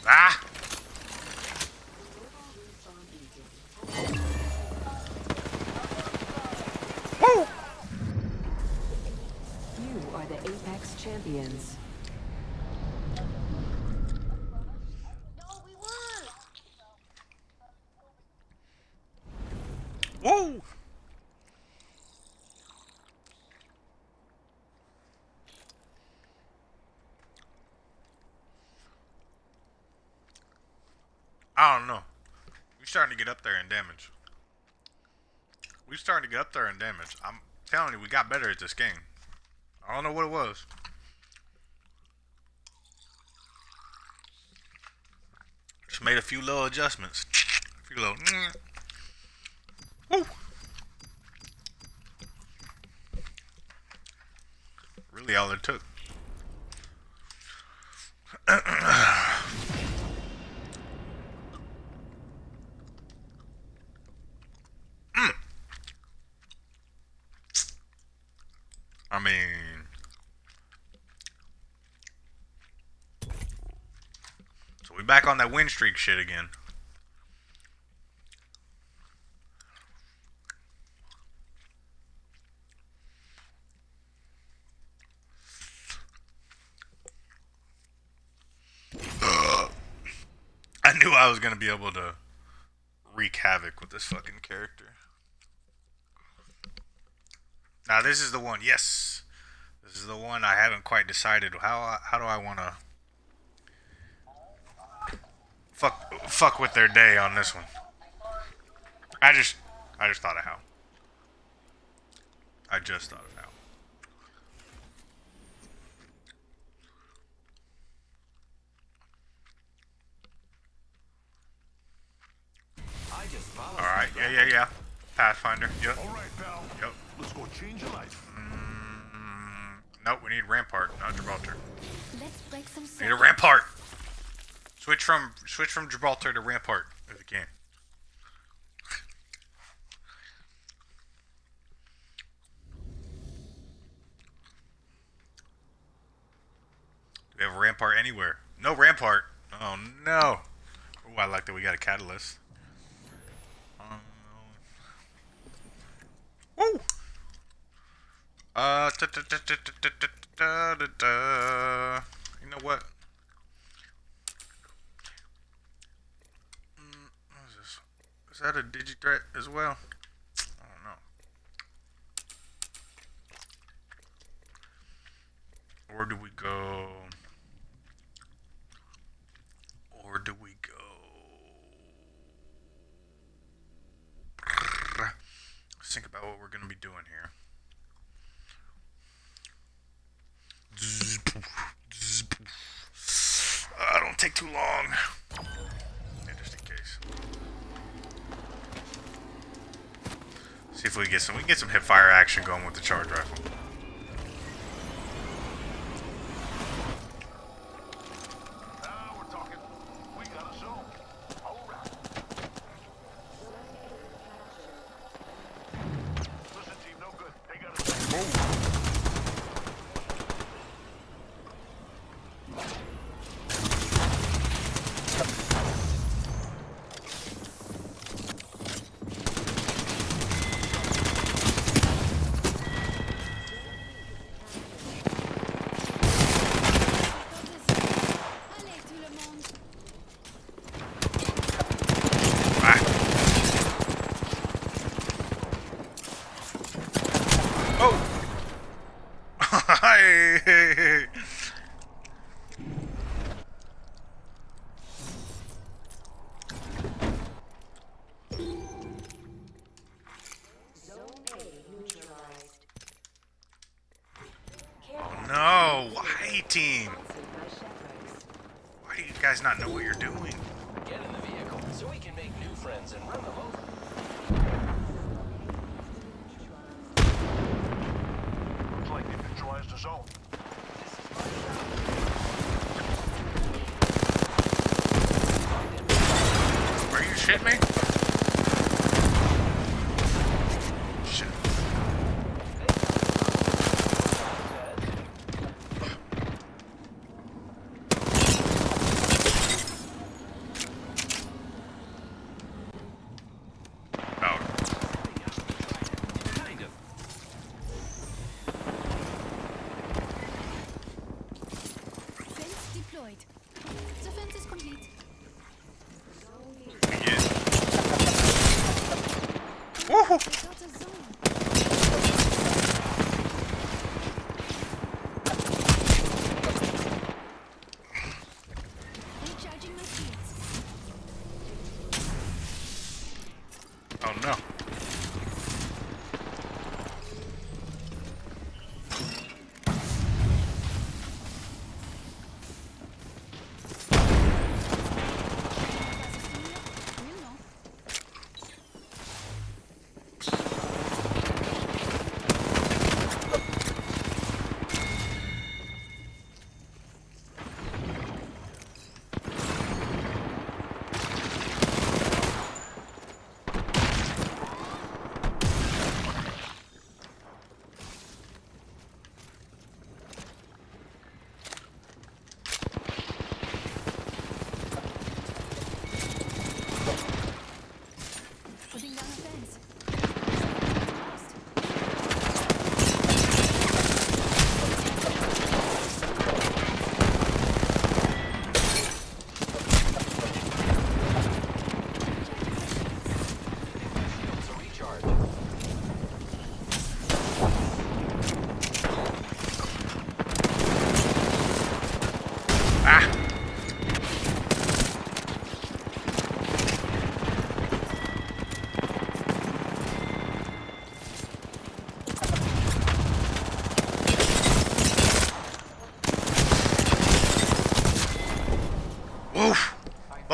Ah! Woo! You are the Apex champions. Woo! I don't know. We're starting to get up there in damage. I'm telling you, we got better at this game. I don't know what it was. Just made a few little adjustments. A few little. Woo. Really, all it took. I mean, so we back on that win streak shit again. I knew I was gonna be able to wreak havoc with this fucking character. Now this is the one. Yes, this is the one I haven't quite decided how do I want to fuck with their day on this one. I just thought of how. I just thought of how. All right. Yeah. Pathfinder. Yep. All right, pal. Yep. Let's go change your life. Nope, we need Rampart, not Gibraltar. Let's break some We need a Rampart. Switch from Gibraltar to Rampart if you can. Do we have a Rampart anywhere? No Rampart. Oh no. Oh, I like that we got a catalyst. Woo! You know what? What is this? Is that a digi-threat as well? I don't know. Or do we go? Let's think about what we're going to be doing here. Don't take too long. Yeah, just in case. See if we can get some hip fire action going with the charge rifle. Now we're talking. We got a zone. All right. Listen, team, no good. They got a zone. Allez, tout le monde. Oh! Hey! No! Why, team? Why do you guys not know what you're doing? Get in the vehicle so we can make new friends and run them over. Looks like they've neutralized the zone. Are you shitting me? Shit. Oh. Kind of. Fence deployed. The fence is complete. Yes.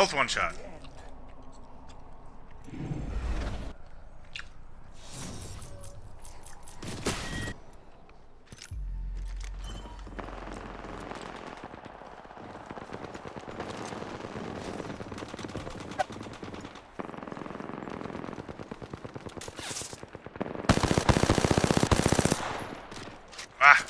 Both one shot. Ah!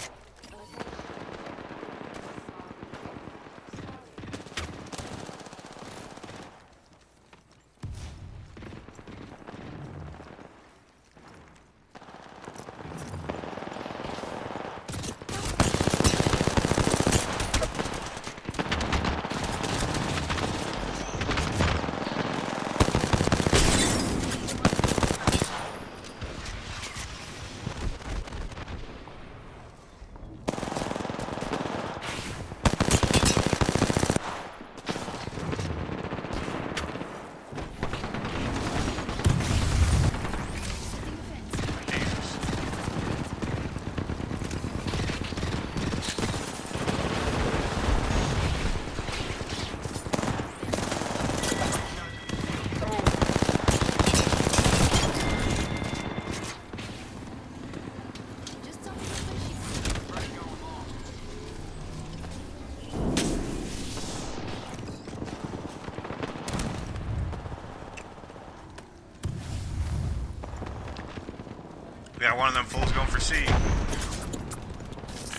Just something up my shields. We got one of them fools going for C.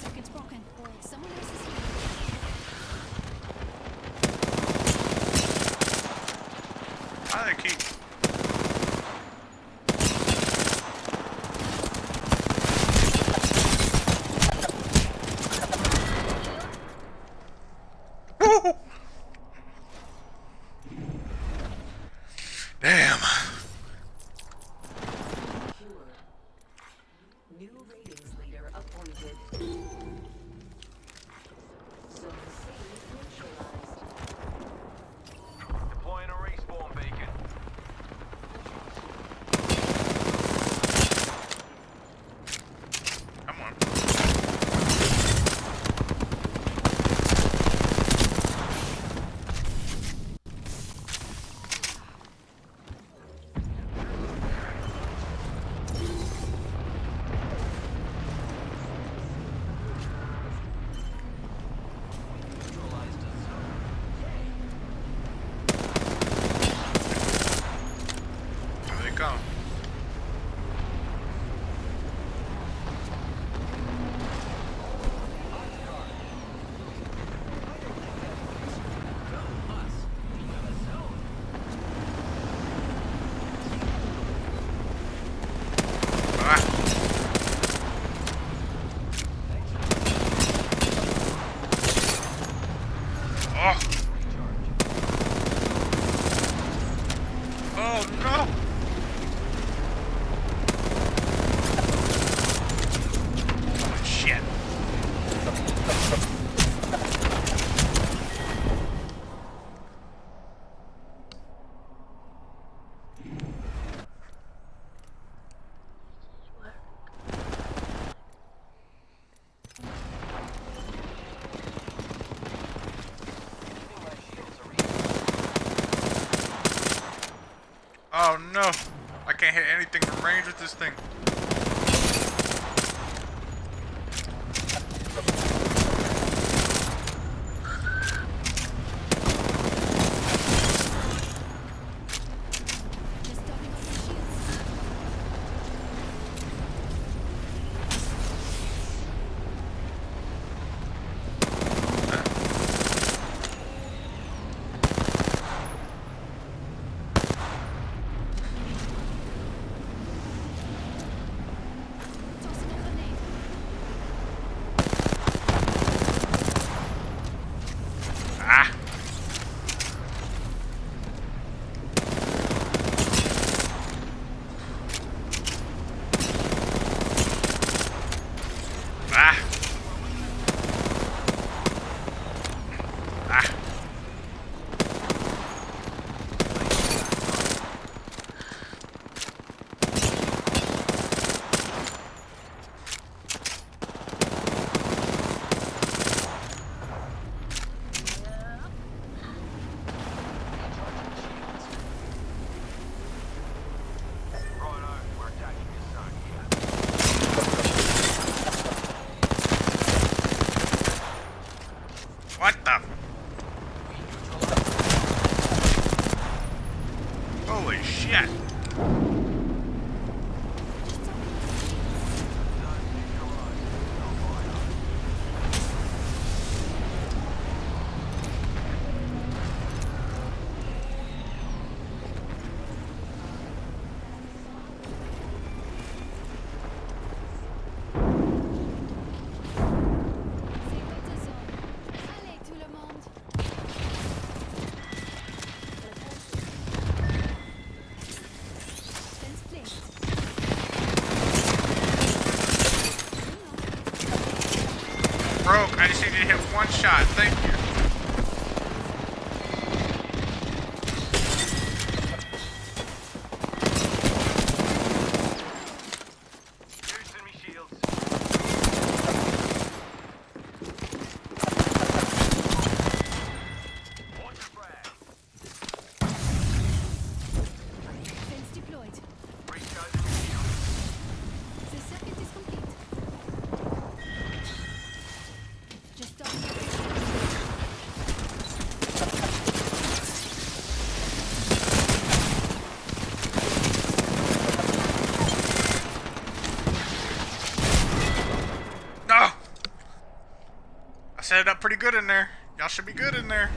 Circuit's broken. Someone else is here. How do they keep? Woo! Damn. New ratings leader appointed. Zone C neutralized. Deploying a respawn beacon. Come on. Neutralized a zone. Here they come. Go us. We got a zone. Ah. Oh. Oh no. Oh shit. Oh no. I can't hit anything from range with this thing. Just topping up my shields. broke. I just need to hit one shot. Thank you. Boosting me shields. Watch the frag. Fence deployed. Recharging me shields. The circuit is complete. Just stop. No! I set it up pretty good in there. Y'all should be good in there.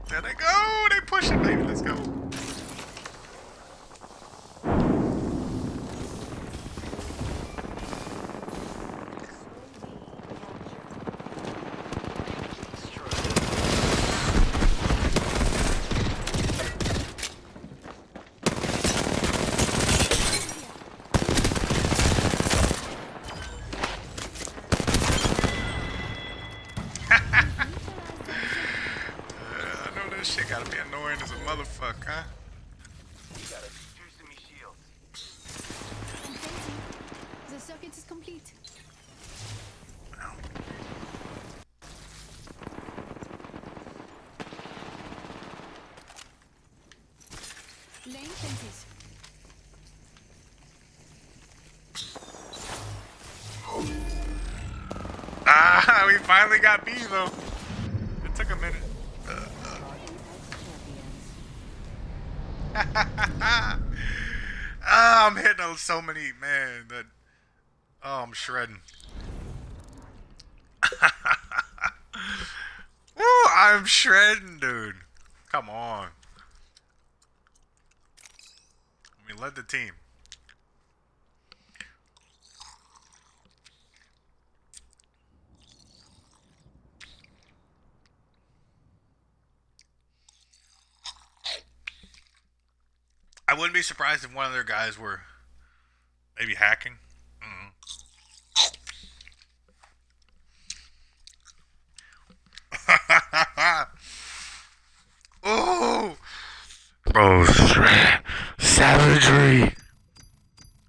There they go! They push it, baby. Let's go. I know this shit gotta be annoying as a motherfucker, huh? Boosting me shields. I'm fencing. The circuit is complete. Laying fences. Ah, we finally got B though. It took a minute. I'm hitting so many, man. I'm shredding. Woo, I'm shredding, dude. Come on. I mean, led the team. I wouldn't be surprised if one of their guys were maybe hacking. Oh, bro, savagery.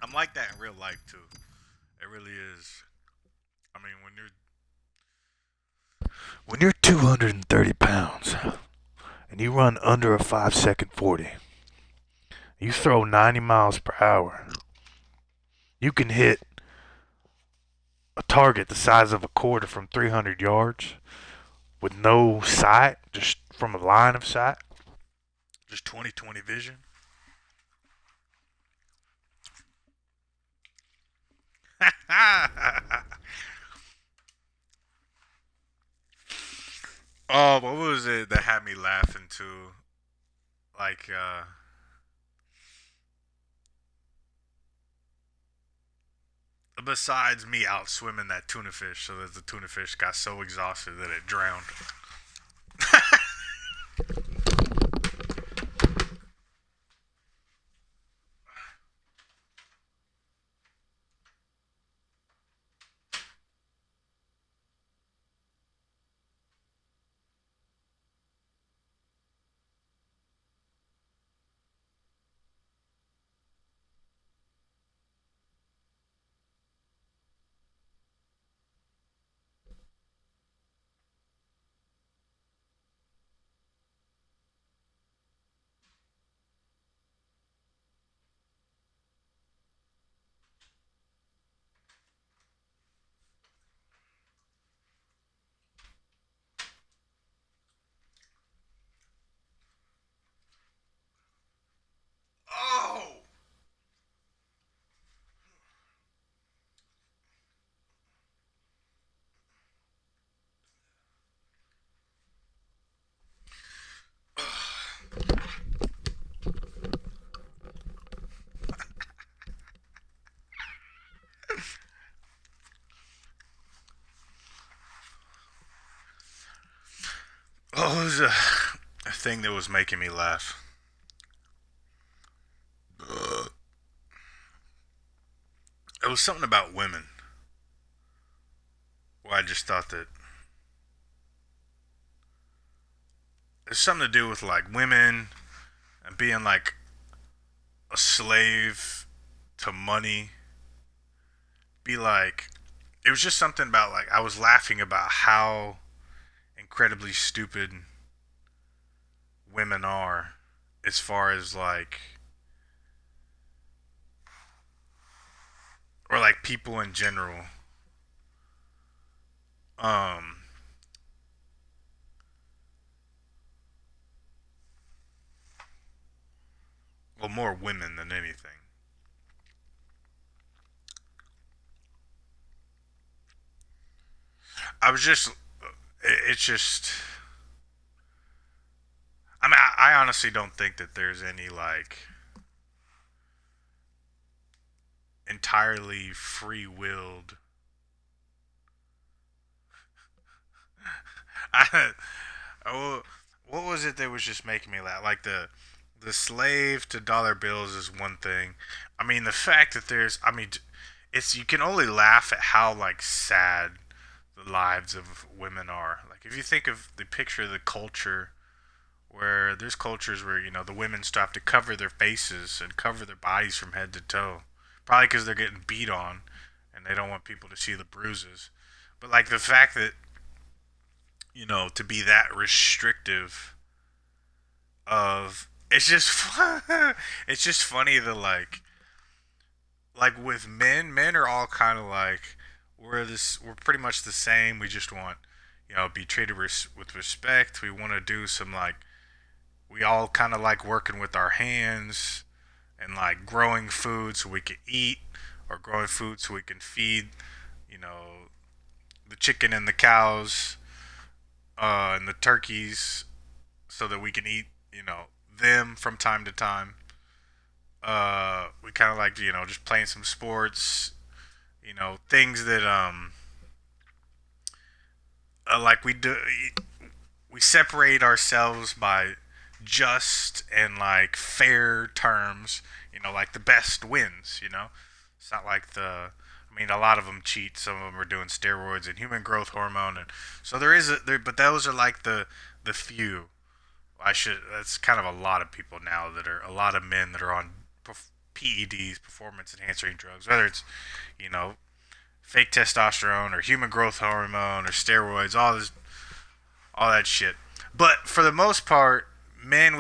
I'm like that in real life too. It really is. I mean, when you're 230 pounds and you run under a 5-second 40, you throw 90 miles per hour, you can hit a target the size of a quarter from 300 yards with no sight, just from a line of sight, just 20/20 vision. Oh, what was it that had me laughing too? Like, besides me out swimming that tuna fish, so that the tuna fish got so exhausted that it drowned. Oh! Oh, it was a thing that was making me laugh. It was something about women. Well, I just thought that it's something to do with like women and being like a slave to money. Be like, it was just something about like I was laughing about how incredibly stupid women are as far as like, or like people in general. Um, well, more women than anything. I was just, it's just, I mean, I honestly don't think that there's any like entirely free willed. I, oh, what was it that was just making me laugh? Like the slave to dollar bills is one thing. I mean, the fact that there's, I mean, it's you can only laugh at how like sad the lives of women are. Like if you think of the picture of the culture where there's cultures where the women still have to cover their faces and cover their bodies from head to toe, probably because they're getting beat on and they don't want people to see the bruises. But like the fact that to be that restrictive of it's just it's just funny that like with men are all kind of like we're pretty much the same. We just want be treated with respect. We want to do some like we all kind of like working with our hands and like growing food so we can eat or growing food so we can feed you know the chicken and the cows and the turkeys so that we can eat them from time to time. We kind of like just playing some sports, things that like we separate ourselves by just and like fair terms, like the best wins. It's not like I mean, a lot of them cheat. Some of them are doing steroids and human growth hormone, and so there is but those are like the few. That's kind of a lot of people now that are a lot of men that are on PEDs, performance enhancing drugs, whether it's you know fake testosterone or human growth hormone or steroids, all that shit. But for the most part, men,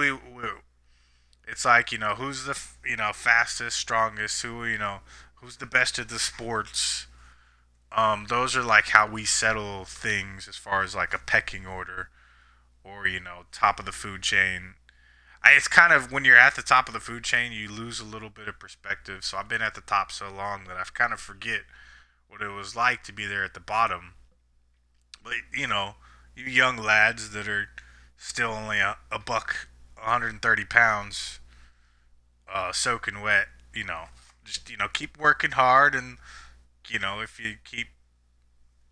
it's like who's the fastest, strongest, who's the best at the sports. Those are like how we settle things as far as like a pecking order or top of the food chain. It's kind of when you're at the top of the food chain, you lose a little bit of perspective. So I've been at the top so long that I've kind of forget what it was like to be there at the bottom. But you young lads that are still only a buck, 130 pounds, soaking wet. Just keep working hard, and if you keep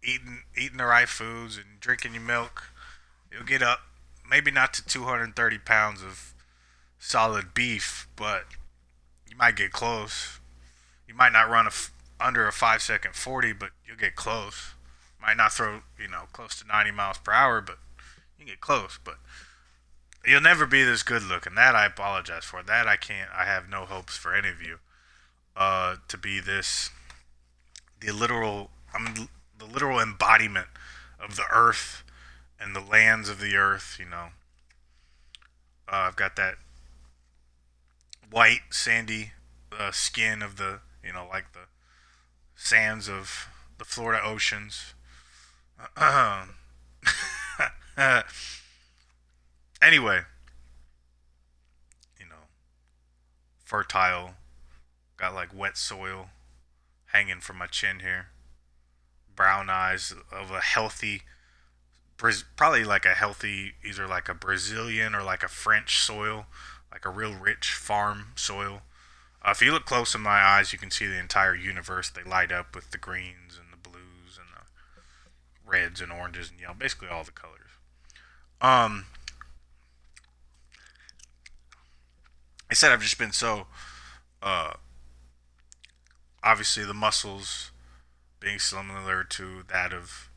eating the right foods and drinking your milk, you'll get up. Maybe not to 230 pounds of solid beef, but you might get close. You might not run under a 5-second 40, but you'll get close. Might not throw, close to 90 miles per hour, but you get close. But you'll never be this good looking. That I apologize for. That I can't. I have no hopes for any of you. To be this, the literal embodiment of the earth and the lands of the earth. I've got that white, sandy skin of the, like the sands of the Florida oceans. Anyway, fertile, got like wet soil hanging from my chin here. Brown eyes of a healthy, probably like a healthy, either like a Brazilian or like a French soil, like a real rich farm soil. If you look close in my eyes, you can see the entire universe. They light up with the greens and the blues and the reds and oranges and yellow, basically all the colors. I said I've just been so obviously the muscles being similar to that of,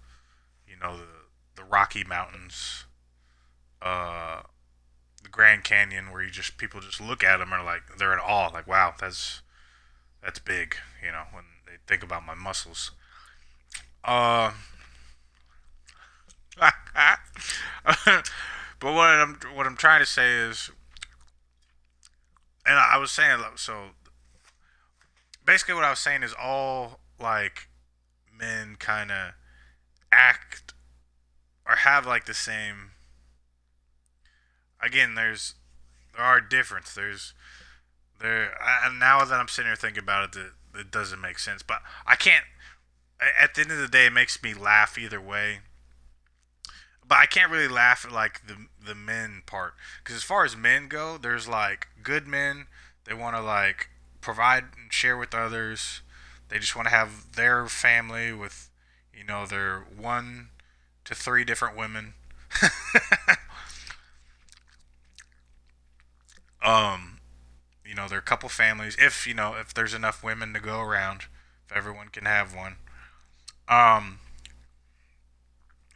the Rocky Mountains, uh, the Grand Canyon, where people just look at them and are like, they're in awe, like, wow, that's big, when they think about my muscles. Uh, but what I'm trying to say is, and I was saying, so basically what I was saying is all like men kind of act or have like the same. Again, there are difference. And now that I'm sitting here thinking about it, it doesn't make sense. But I can't. At the end of the day, it makes me laugh either way. But I can't really laugh at like the men part, because as far as men go, there's like good men. They want to like provide and share with others. They just want to have their family with, their 1 to 3 different women. Their couple families. If there's enough women to go around, if everyone can have one.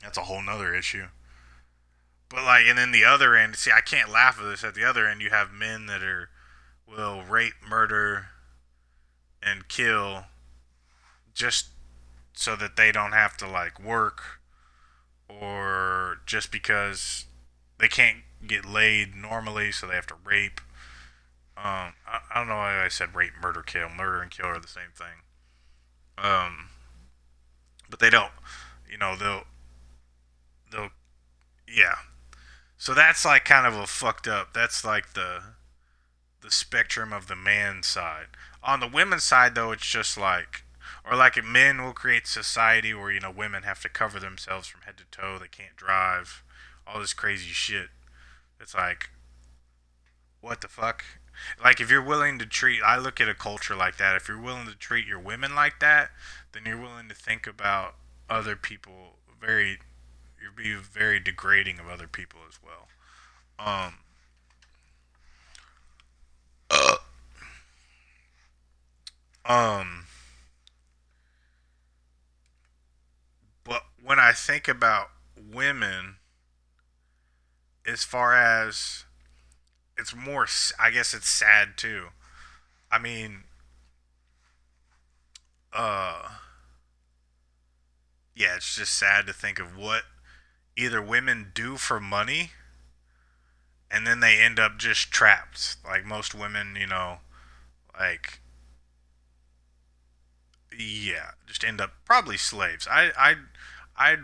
That's a whole nother issue. But like, and then the other end, see, I can't laugh at this. At the other end, you have men that will rape, murder, and kill just so that they don't have to like work, or just because they can't get laid normally, so they have to rape. I don't know why I said rape, murder, kill. Murder and kill are the same thing. But they don't. They'll, yeah. So that's like kind of a fucked up. That's like the spectrum of the man side. On the women's side, though, it's just like, or like men will create society where women have to cover themselves from head to toe. They can't drive. All this crazy shit. It's like, what the fuck? Like, if you're willing to I look at a culture like that. If you're willing to treat your women like that, then you're willing to think about other people you're being very degrading of other people as well. Uh, but when I think about women, as far as it's more, I guess it's sad too. I mean, yeah, it's just sad to think of what either women do for money, and then they end up just trapped. Like most women, like, yeah, just end up probably slaves. I'd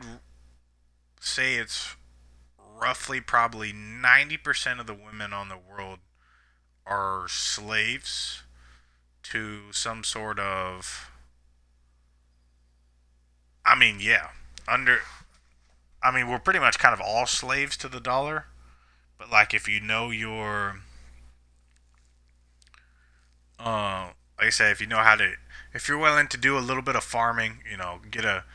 say it's roughly probably 90% of the women on the world are slaves to some sort of. I mean, yeah, we're pretty much kind of all slaves to the dollar. But like, if you know your, like I said, if you're willing to do a little bit of farming, get a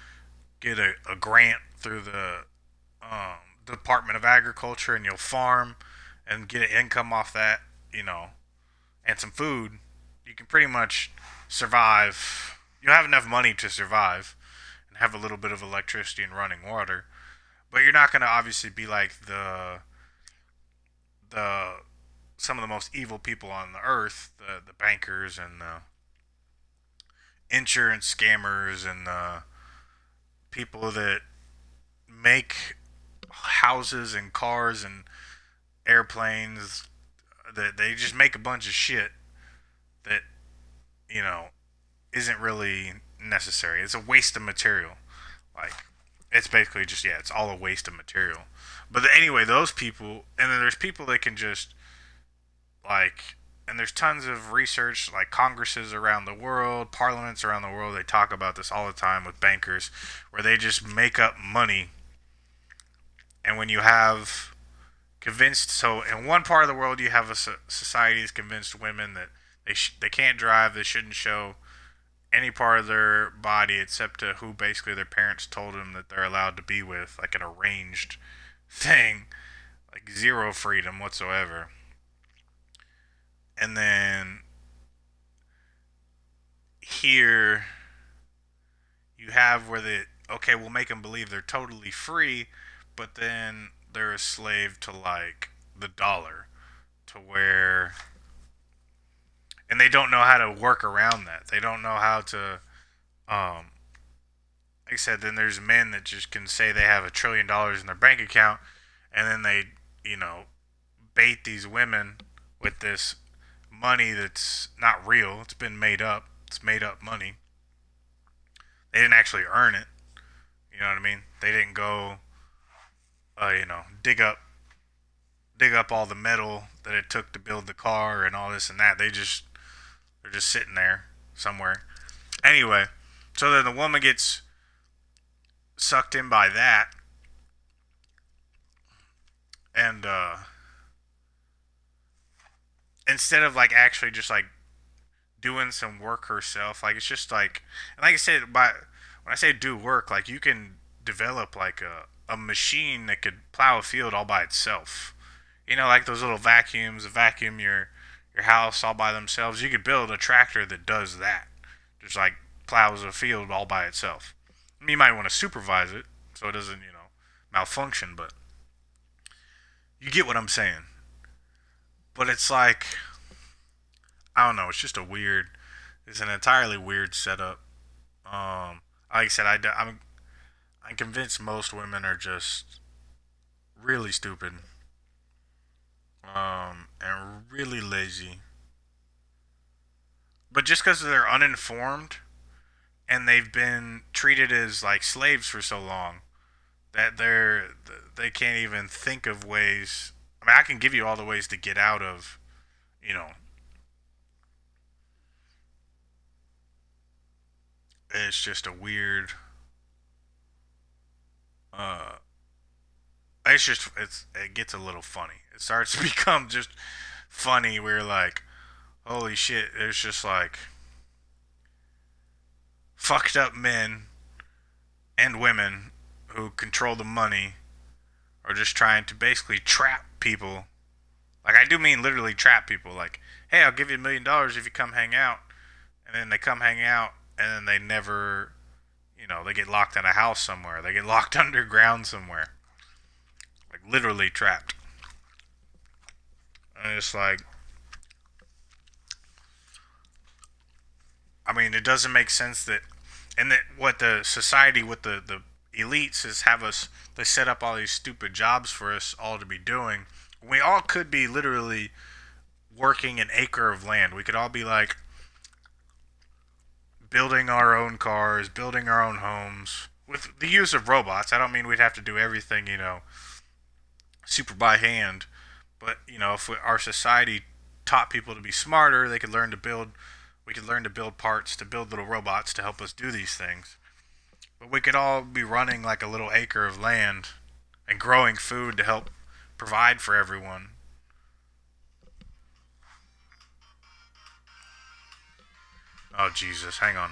grant through the Department of Agriculture, and you'll farm and get an income off that, and some food, you can pretty much survive. You have enough money to survive and have a little bit of electricity and running water. But you're not going to obviously be like some of the most evil people on the earth, the bankers and the insurance scammers and the people that make houses and cars and airplanes, that they just make a bunch of shit that isn't really necessary. It's a waste of material. Like, it's basically just, yeah, it's all a waste of material. But anyway, those people, and then there's people that can just like, and there's tons of research, like congresses around the world, parliaments around the world, they talk about this all the time with bankers, where they just make up money. And when you have so in one part of the world you have a society that's convinced women that they can't drive, they shouldn't show any part of their body except to who basically their parents told them that they're allowed to be with, like an arranged thing, like zero freedom whatsoever. And then here you have where okay, we'll make them believe they're totally free, but then they're a slave to like the dollar, to where, and they don't know how to work around that. They don't know how to, like I said, then there's men that just can say they have $1 trillion in their bank account, and then they, bait these women with this money that's not real. It's been made up. It's made up money. They didn't actually earn it. You know what I mean? They didn't go, dig up all the metal that it took to build the car and all this and that. They're just sitting there somewhere. Anyway, so then the woman gets sucked in by that, and instead of like actually just like doing some work herself, like it's just like, and like I said, when I say do work, like you can develop like a machine that could plow a field all by itself. Like those little vacuums that vacuum your house all by themselves. You could build a tractor that does that, just like plows a field all by itself. I mean, you might want to supervise it so it doesn't, malfunction, but you get what I'm saying. But it's like, I don't know. It's just it's an entirely weird setup. Like I said, I'm convinced most women are just really stupid, and really lazy. But just because they're uninformed and they've been treated as like slaves for so long that they can't even think of ways. I mean, I can give you all the ways to get out of, you know, it's just a weird. Uh, it gets a little funny. It starts to become just funny. We're like, holy shit! There's just like fucked up men and women who control the money are just trying to basically trap people. Like, I do mean literally trap people. Like, hey, I'll give you $1 million if you come hang out. And then they come hang out, and then they never, they get locked in a house somewhere. They get locked underground somewhere. Like, literally trapped. And it's like, I mean, it doesn't make sense that, and that what the society, what the elites is they set up all these stupid jobs for us all to be doing. We all could be literally working an acre of land. We could all be like building our own cars, building our own homes with the use of robots. I don't mean we'd have to do everything, super by hand. But, if our society taught people to be smarter, they could learn to build, we could learn to build parts to build little robots to help us do these things. But we could all be running like a little acre of land and growing food to help provide for everyone. Oh, Jesus, hang on.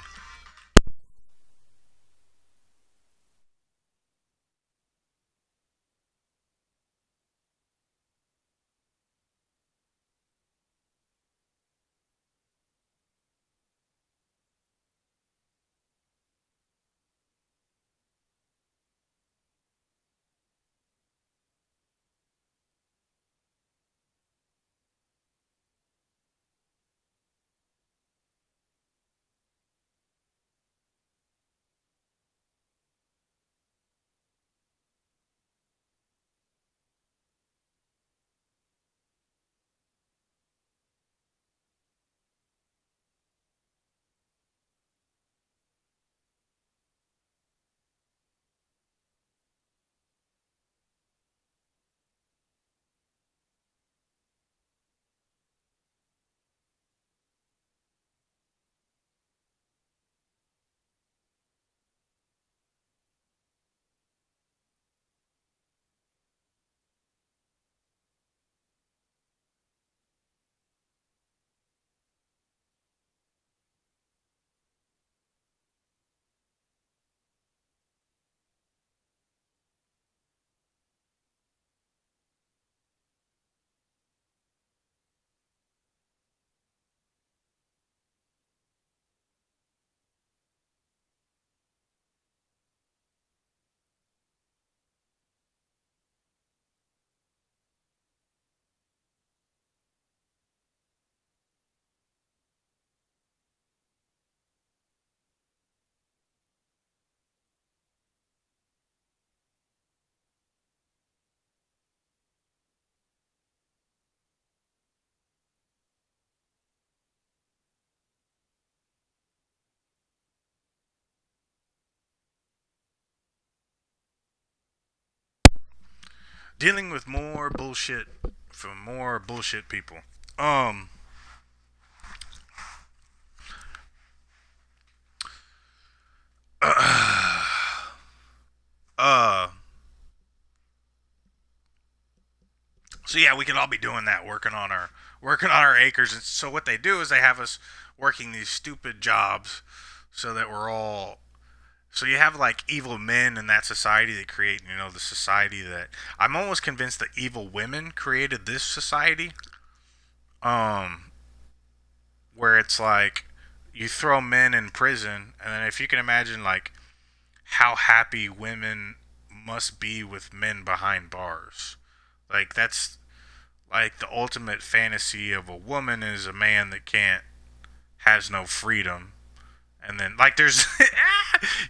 dealing with more bullshit from more bullshit people. So yeah, we could all be doing that, working on our acres. And so what they do is they have us working these stupid jobs, so that we're all. So you have like evil men in that society that create, the society that I'm almost convinced that evil women created this society. Where it's like you throw men in prison, and then if you can imagine like how happy women must be with men behind bars, like that's like the ultimate fantasy of a woman is a man that has no freedom. And then like there's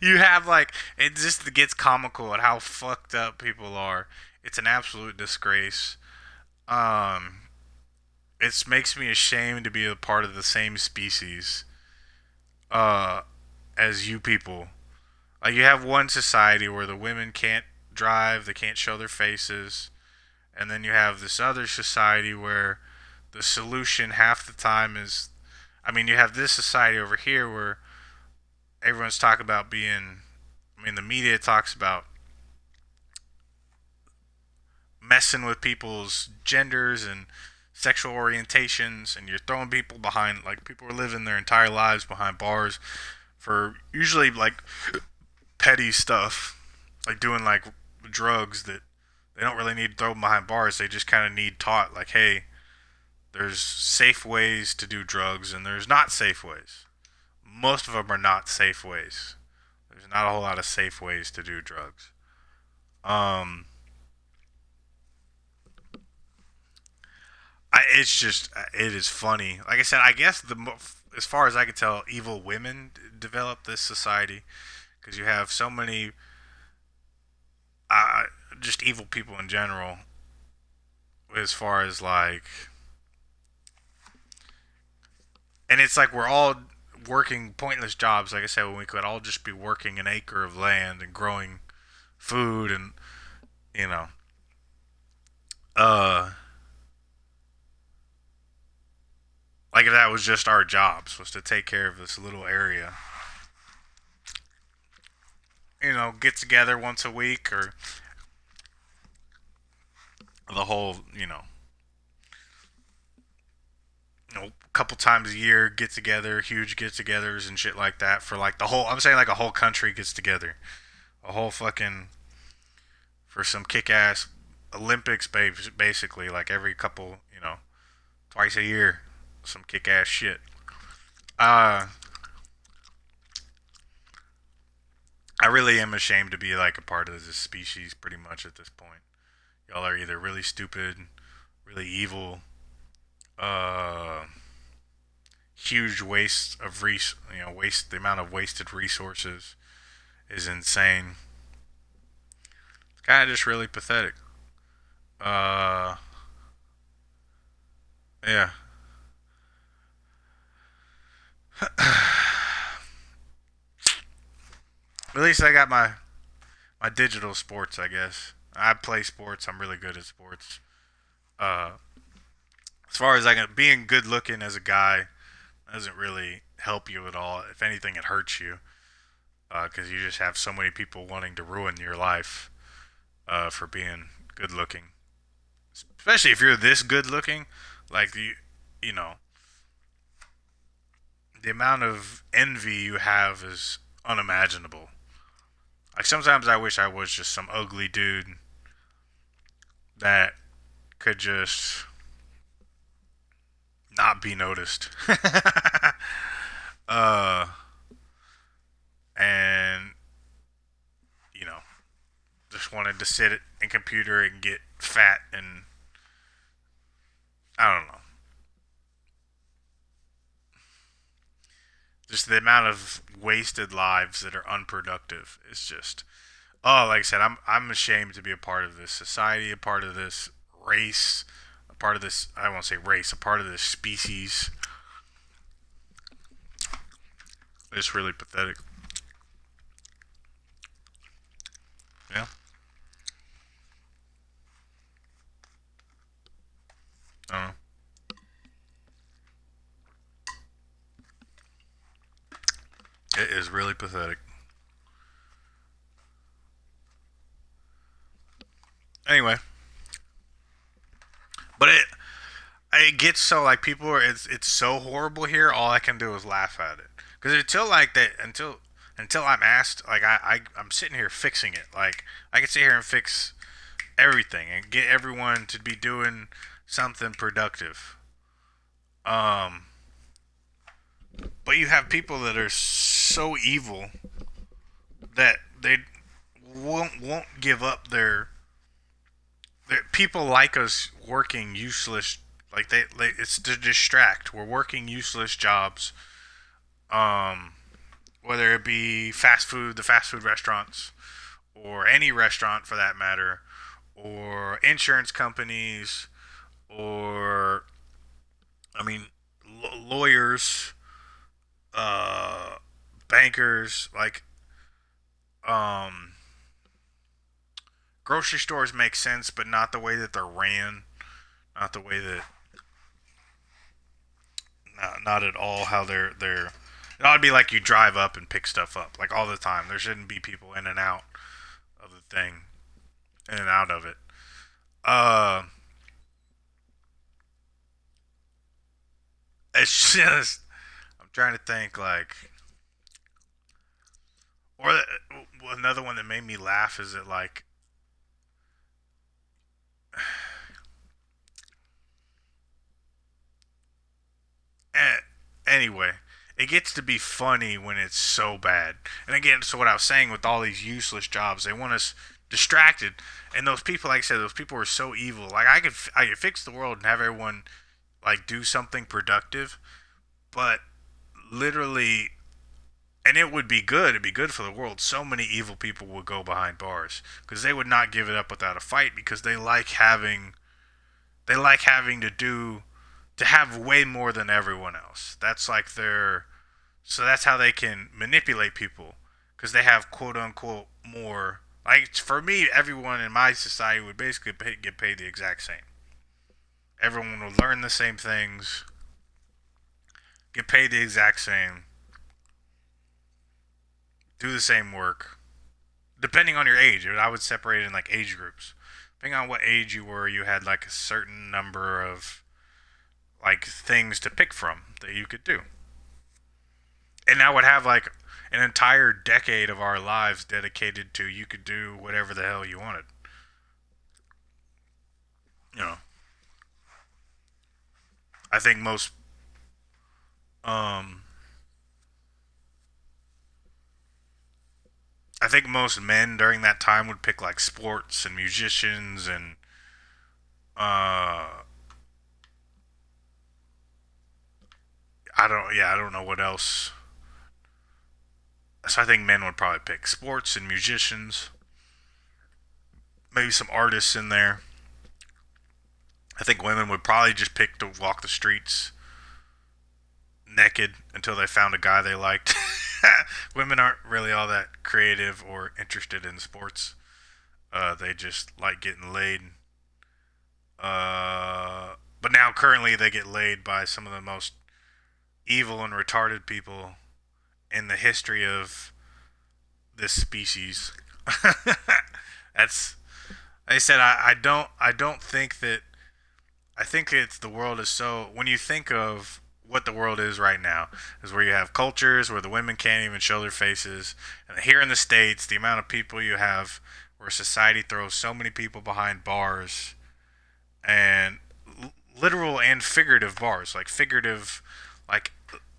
you have like it just gets comical at how fucked up people are. It's an absolute disgrace. It makes me ashamed to be a part of the same species as you people. Like you have one society where the women can't drive, they can't show their faces, and then you have this other society where the solution half the time is, you have this society over here where everyone's talking about the media talks about messing with people's genders and sexual orientations, and you're throwing people behind, like people are living their entire lives behind bars for usually like petty stuff, like doing like drugs that they don't really need to throw them behind bars. They just kind of need taught like, hey, there's safe ways to do drugs and there's not safe ways. Most of them are not safe ways. There's not a whole lot of safe ways to do drugs. It is funny. Like I said, I guess as far as I can tell, evil women develop this society because you have so many just evil people in general. As far as like, and it's like we're all working pointless jobs. Like I said, when we could all just be working an acre of land and growing food, and like if that was just our jobs, was to take care of this little area. Get together once a week or the whole, a couple times a year, get together, huge get-togethers and shit like that for like the whole. I'm saying like a whole country gets together, a whole fucking for some kick-ass Olympics, basically like every couple, twice a year, some kick-ass shit. I really am ashamed to be like a part of this species pretty much at this point. Y'all are either really stupid, really evil, huge waste of the amount of wasted resources is insane. It's kind of just really pathetic. Yeah. At least I got my digital sports, I guess. I play sports. I'm really good at sports. As far as being good looking as a guy doesn't really help you at all. If anything, it hurts you because you just have so many people wanting to ruin your life for being good looking. Especially if you're this good looking, like the amount of envy you have is unimaginable. Like sometimes I wish I was just some ugly dude that could just not be noticed. And just wanted to sit and computer and get fat, and I don't know. Just the amount of wasted lives that are unproductive is just, like I said, I'm ashamed to be a part of this society, a part of this race, a part of this, I won't say race, a part of this species. It's really pathetic. Yeah. I don't know. It is really pathetic. Anyway, but it gets so like people are it's so horrible here. All I can do is laugh at it because until like that until I'm asked like I'm sitting here fixing it. Like I can sit here and fix everything and get everyone to be doing something productive. But you have people that are so evil that they won't give up their people like us working useless, like they it's to distract. We're working useless jobs, whether it be the fast food restaurants, or any restaurant for that matter, or insurance companies, or I mean lawyers, bankers, like grocery stores make sense, but not the way that they're ran. Not the way that. Not at all how they're. It ought to be like you drive up and pick stuff up, like all the time. There shouldn't be people in and out of the thing, in and out of it. It's just. I'm trying to think like. Or another one that made me laugh is that like. Anyway, it gets to be funny when it's so bad. And again, so what I was saying with all these useless jobs, they want us distracted. And those people, like I said, those people are so evil. Like I could fix the world and have everyone like do something productive, but literally, and it would be good. It'd be good for the world. So many evil people would go behind bars because they would not give it up without a fight because they like having to have way more than everyone else. That's like so that's how they can manipulate people because they have quote unquote more. Like for me, everyone in my society would basically get paid the exact same. Everyone would learn the same things, get paid the exact same, do the same work. Depending on your age, I would separate it in like age groups. Depending on what age you were, you had like a certain number of like things to pick from that you could do. And I would have like an entire decade of our lives dedicated to you could do whatever the hell you wanted. You know. I think most men during that time would pick like sports and musicians and I don't know what else. So I think men would probably pick sports and musicians. Maybe some artists in there. I think women would probably just pick to walk the streets naked until they found a guy they liked. Women aren't really all that creative or interested in sports. They just like getting laid. But now currently they get laid by some of the most evil and retarded people in the history of this species. That's. Like I said, I don't think that. I think it's the world is so. When you think of what the world is right now, is where you have cultures where the women can't even show their faces, and here in the States, the amount of people you have where society throws so many people behind bars, and literal and figurative bars, like figurative, like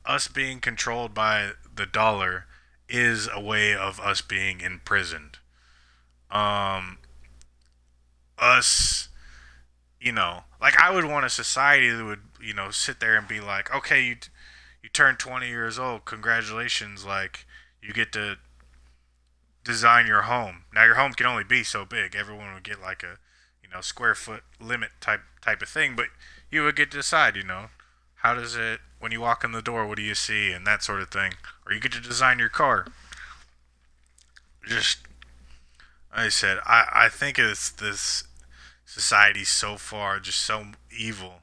us being controlled by the dollar is a way of us being imprisoned. Us, like I would want a society that would, sit there and be like, okay, you turned 20 years old, congratulations, like you get to design your home. Now your home can only be so big. Everyone would get like a, square foot limit type of thing, but you would get to decide, how does it, when you walk in the door, what do you see, and that sort of thing. Or you get to design your car. Just, like I said, I think it's this society so far just so evil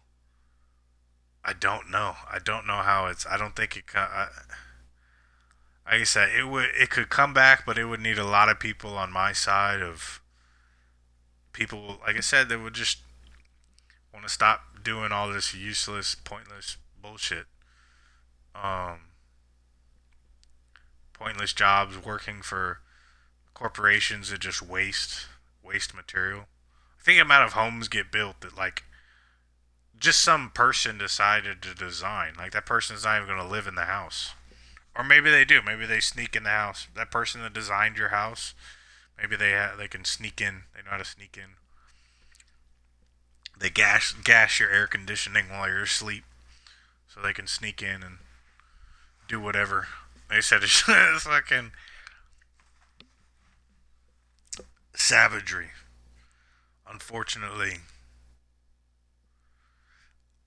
I don't know. I don't know how it's. I don't think it. Like I said, it would. It could come back, but it would need a lot of people on my side of people. Like I said, that would just want to stop doing all this useless, pointless bullshit. Um, Pointless jobs working for corporations that just waste material. I think the amount of homes get built that like just some person decided to design. Like that person's not even going to live in the house. Or maybe they do. Maybe they sneak in the house. That person that designed your house, maybe they can sneak in. They know how to sneak in. They gas your air conditioning while you're asleep, so they can sneak in and do whatever. They said it's fucking savagery. Unfortunately,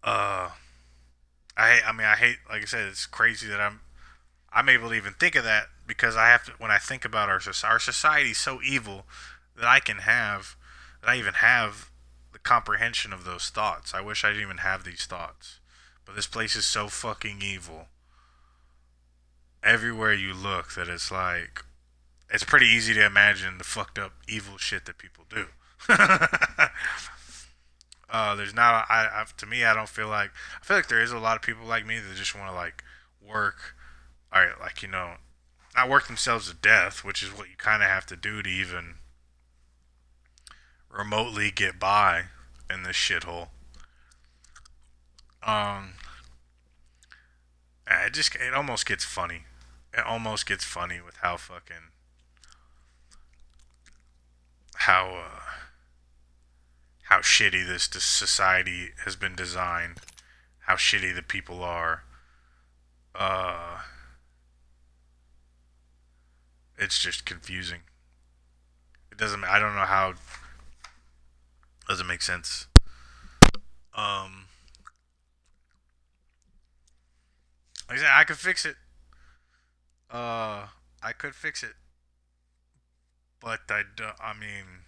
I hate. Like I said, it's crazy that I'm able to even think of that because I have to. When I think about our society is so evil that I even have the comprehension of those thoughts. I wish I didn't even have these thoughts. But this place is so fucking evil. Everywhere you look, that it's like it's pretty easy to imagine the fucked up evil shit that people do. There's not. To me, I don't feel like. I feel like there is a lot of people like me that just want to like work. All right, like not work themselves to death, which is what you kind of have to do to even remotely get by in this shithole. Um, it almost gets funny. It almost gets funny with how fucking how how shitty this society has been designed. How shitty the people are. Uh, it's just confusing. It doesn't. I don't know how. It doesn't make sense. Um, like I said, I could fix it. I could fix it, but I don't. I mean,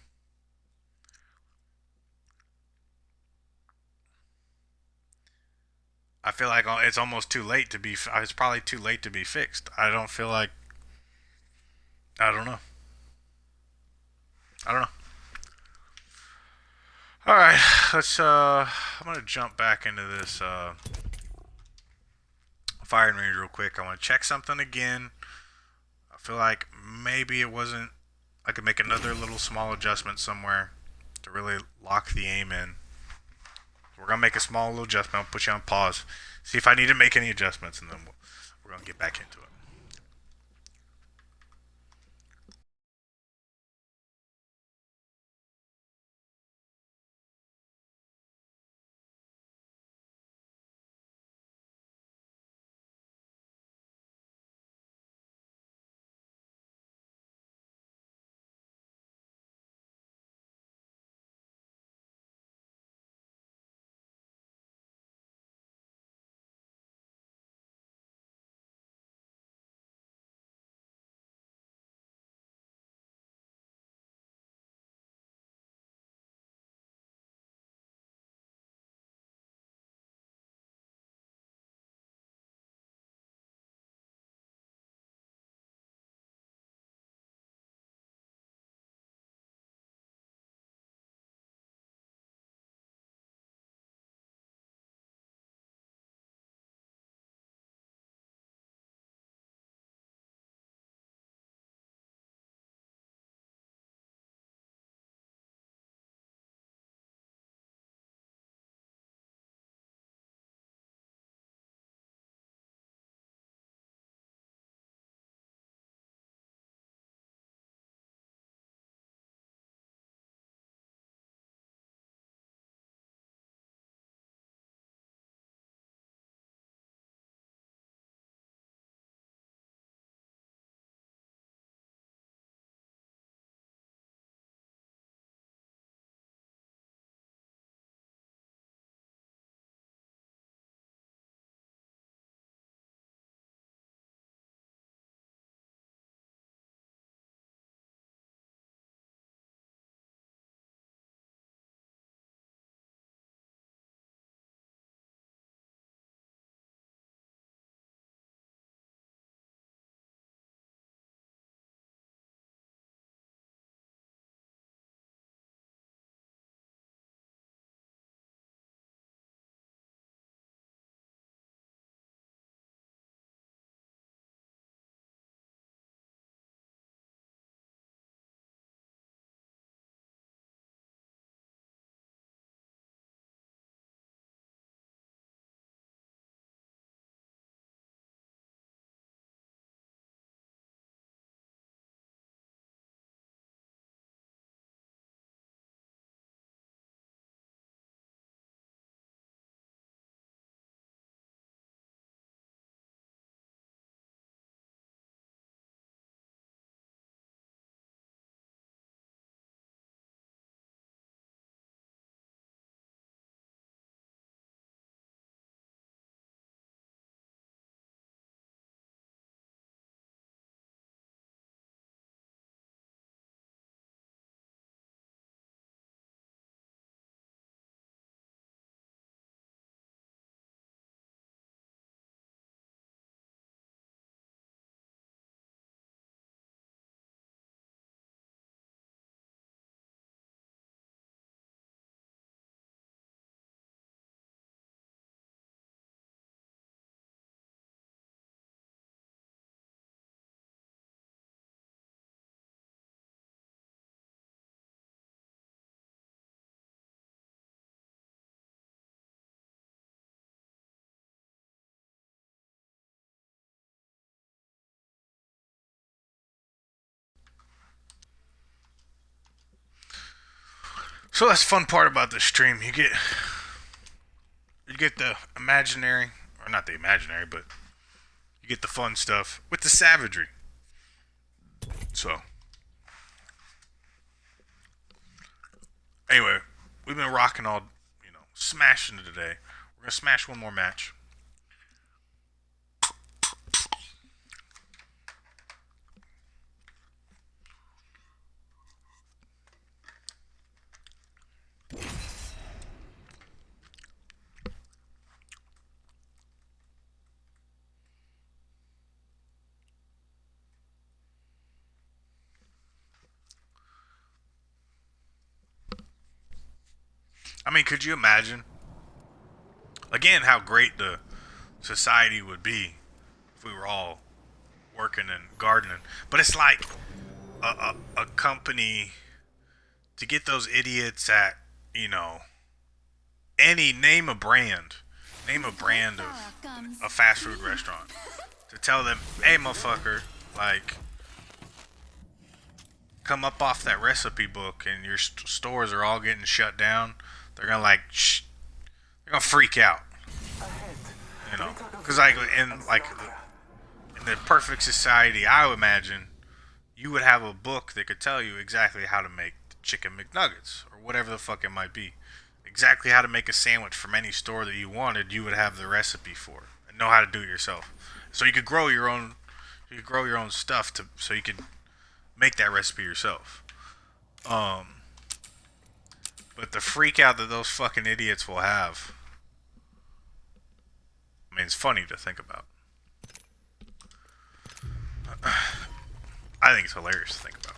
I feel like it's almost too late to be. It's probably too late to be fixed. I don't feel like. I don't know. I don't know. All right, let's. I'm gonna jump back into this firing range real quick. I want to check something again. I feel like maybe it wasn't. I could make another little small adjustment somewhere to really lock the aim in. We're gonna make a small little adjustment. I'll put you on pause. See if I need to make any adjustments, and then we're gonna get back into it. So that's the fun part about the stream. You get the imaginary, or not the imaginary, but you get the fun stuff with the savagery. So anyway, we've been rocking all, smashing it today. We're gonna smash one more match. I mean, could you imagine, again, how great the society would be if we were all working and gardening? But it's like a company to get those idiots at, name a brand of a fast food restaurant, to tell them, hey, motherfucker, like, come up off that recipe book and your stores are all getting shut down. They're gonna they're gonna freak out, because in the perfect society, I would imagine you would have a book that could tell you exactly how to make chicken McNuggets or whatever the fuck it might be, exactly how to make a sandwich from any store that you wanted. You would have the recipe for it and know how to do it yourself, so you could grow your own. You could grow your own stuff so you could make that recipe yourself. But the freak out that those fucking idiots will have, I mean, it's funny to think about. I think it's hilarious to think about.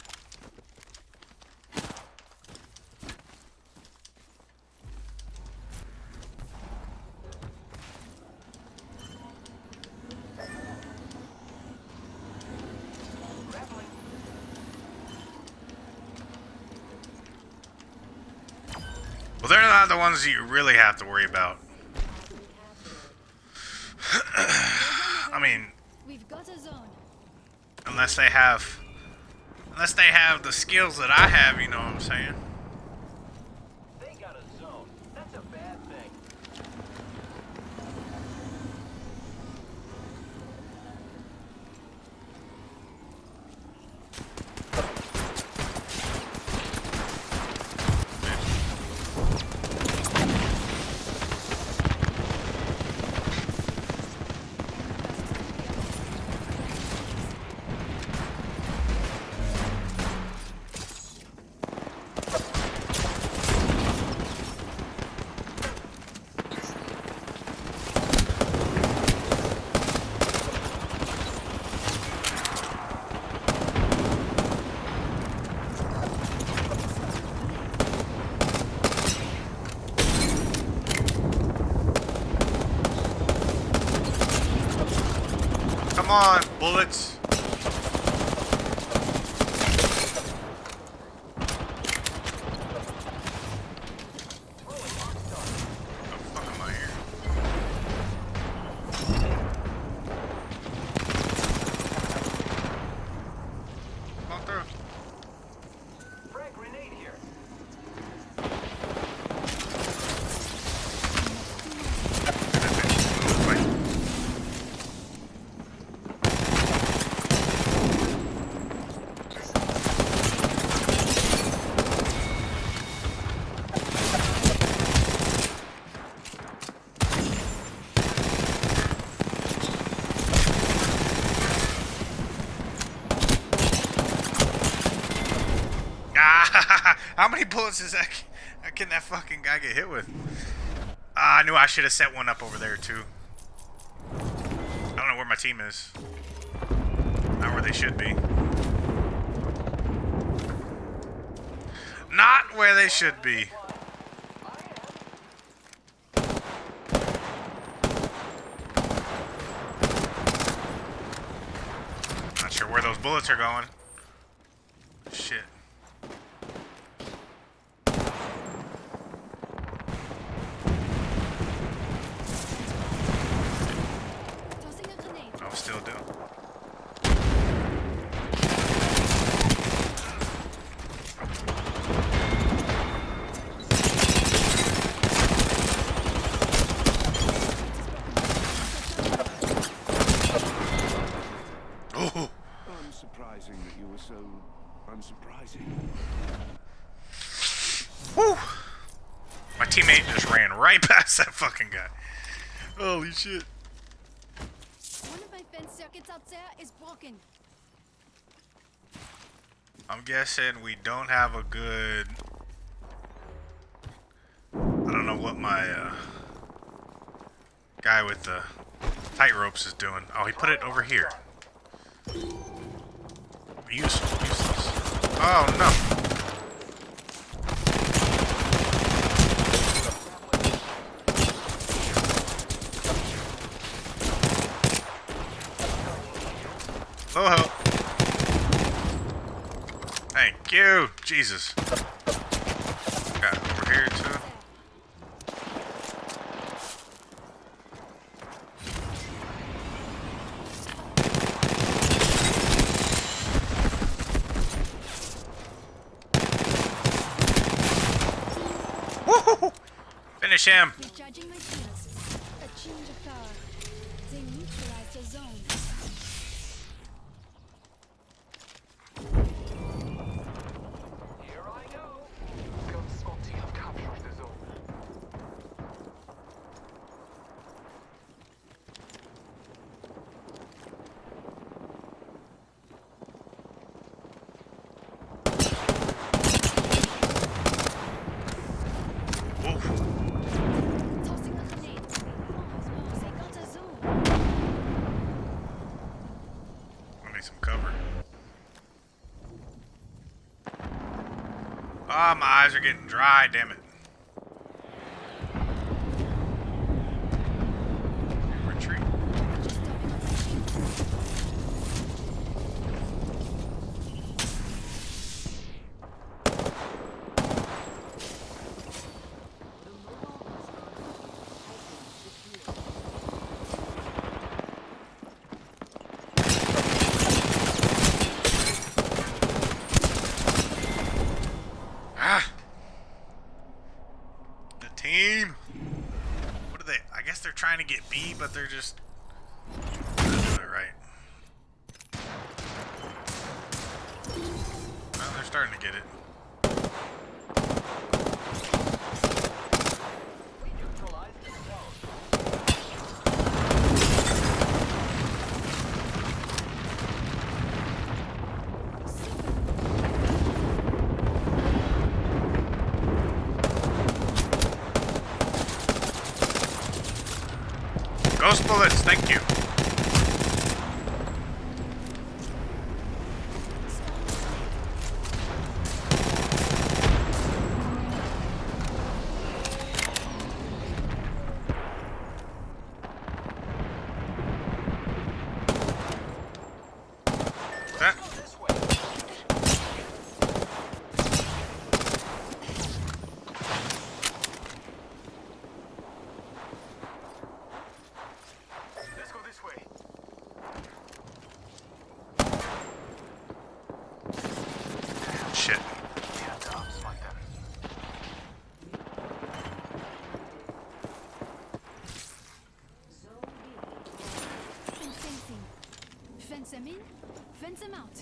Well, they're not the ones that you really have to worry about. I mean, We've got a zone. unless they have the skills that I have, you know what I'm saying? They got a zone. That's a bad thing. Come on, bullets. Frag grenade here. How many bullets can that fucking guy get hit with? I knew I should have set one up over there too. I don't know where my team is. Not where they should be. Not where they should be. Not sure where those bullets are going. Shit. Tossing a grenade. I'm still doing. surprising that you were so unsurprising. Woo! My teammate just ran right past that fucking guy. Holy shit. One of my fence circuits out there is broken. I'm guessing we don't have a good... I don't know what my guy with the tight ropes is doing. Oh, he put it over here. Useless. Oh no. Low help. Thank you. Jesus. Got it over here too. Woohoo! Finish him. Recharging my shields. A change of power. They neutralize the zone. Here I go. Go, Scotty. I've captured the zone. Tossing a grenade. They got a zone. I need some cover. Ah, my eyes are getting dry, damn it. Retreat. Just topping up my shields. Ah! The team! What are they? I guess they're trying to get B, but they're just... not doing it right. Well, they're starting to get it. We neutralized the zone. Ghost bullets, thank you. That. This way. Let's go this way. Shit. Yeah, dogs like them. And fencing. Fence them in, fence them out.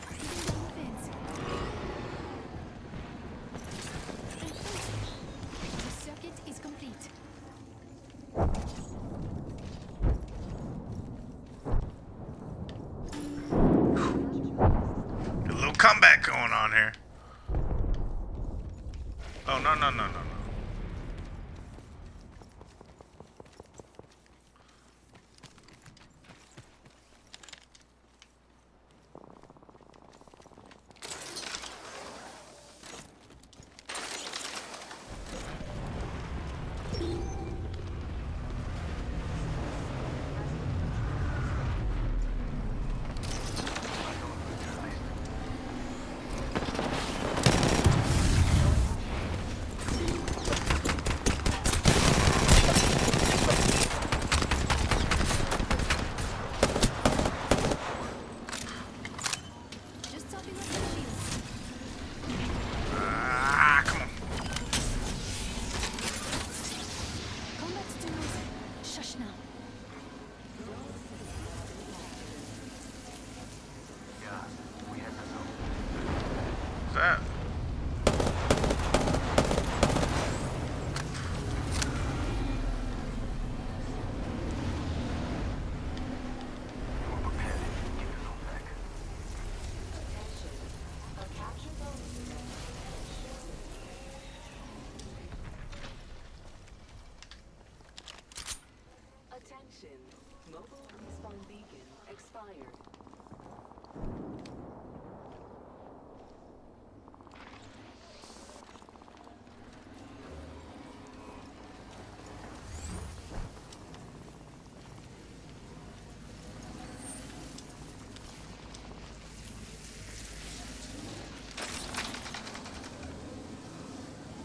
Taking down the fence. And fencing. The circuit is complete. A little comeback going on here. Oh, no, no, no, no, no.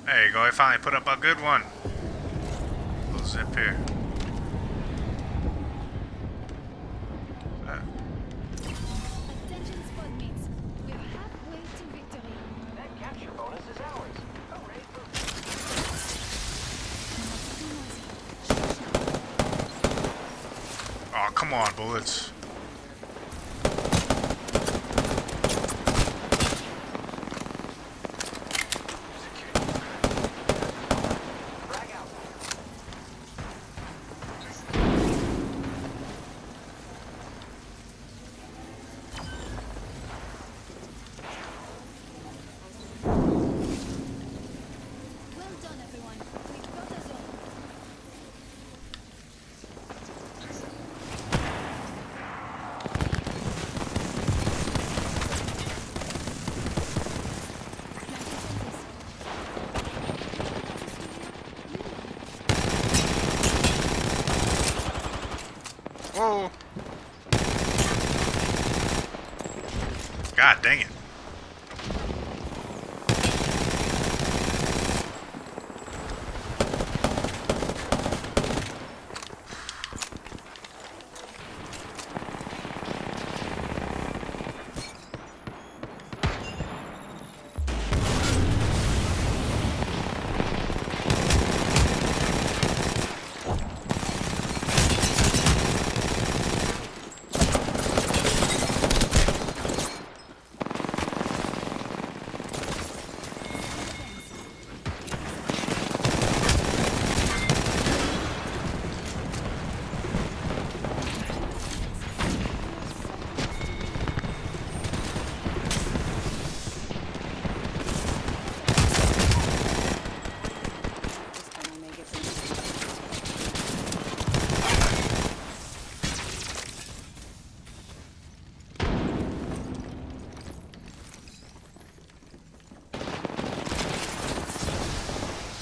There you go. I finally put up a good one. Little zip here. Attention squad mates. We're halfway to victory. That capture bonus is ours. Hooray for Oh, come on, bullets. frag out. Well done, everyone. We've got a zone. Whoa. God dang it.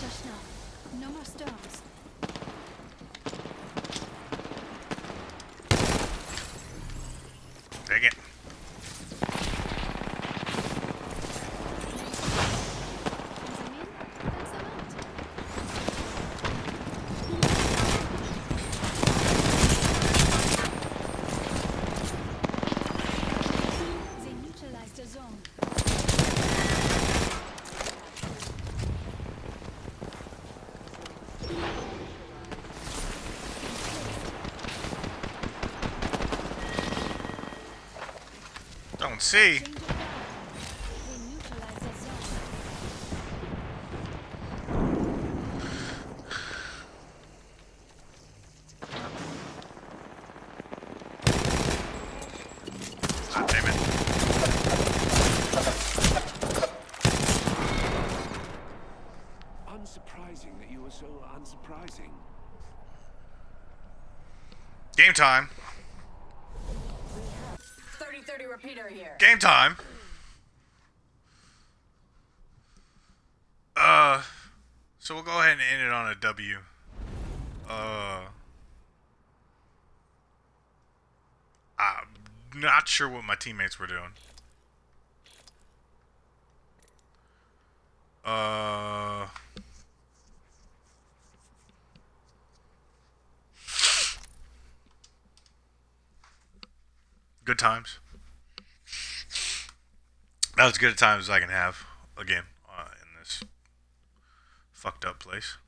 Shush now. No more storms. Dang it. Benjamin, thanks a lot. They neutralized the zone. Don't see. Change of guard. They neutralized the zone. Ah, damn it. Unsurprising that you were so unsurprising. Game time. 30-30 repeater here. Game time. So we'll go ahead and end it on a W. I'm not sure what my teammates were doing. Good times. That was as good a time as I can have again in this fucked up place.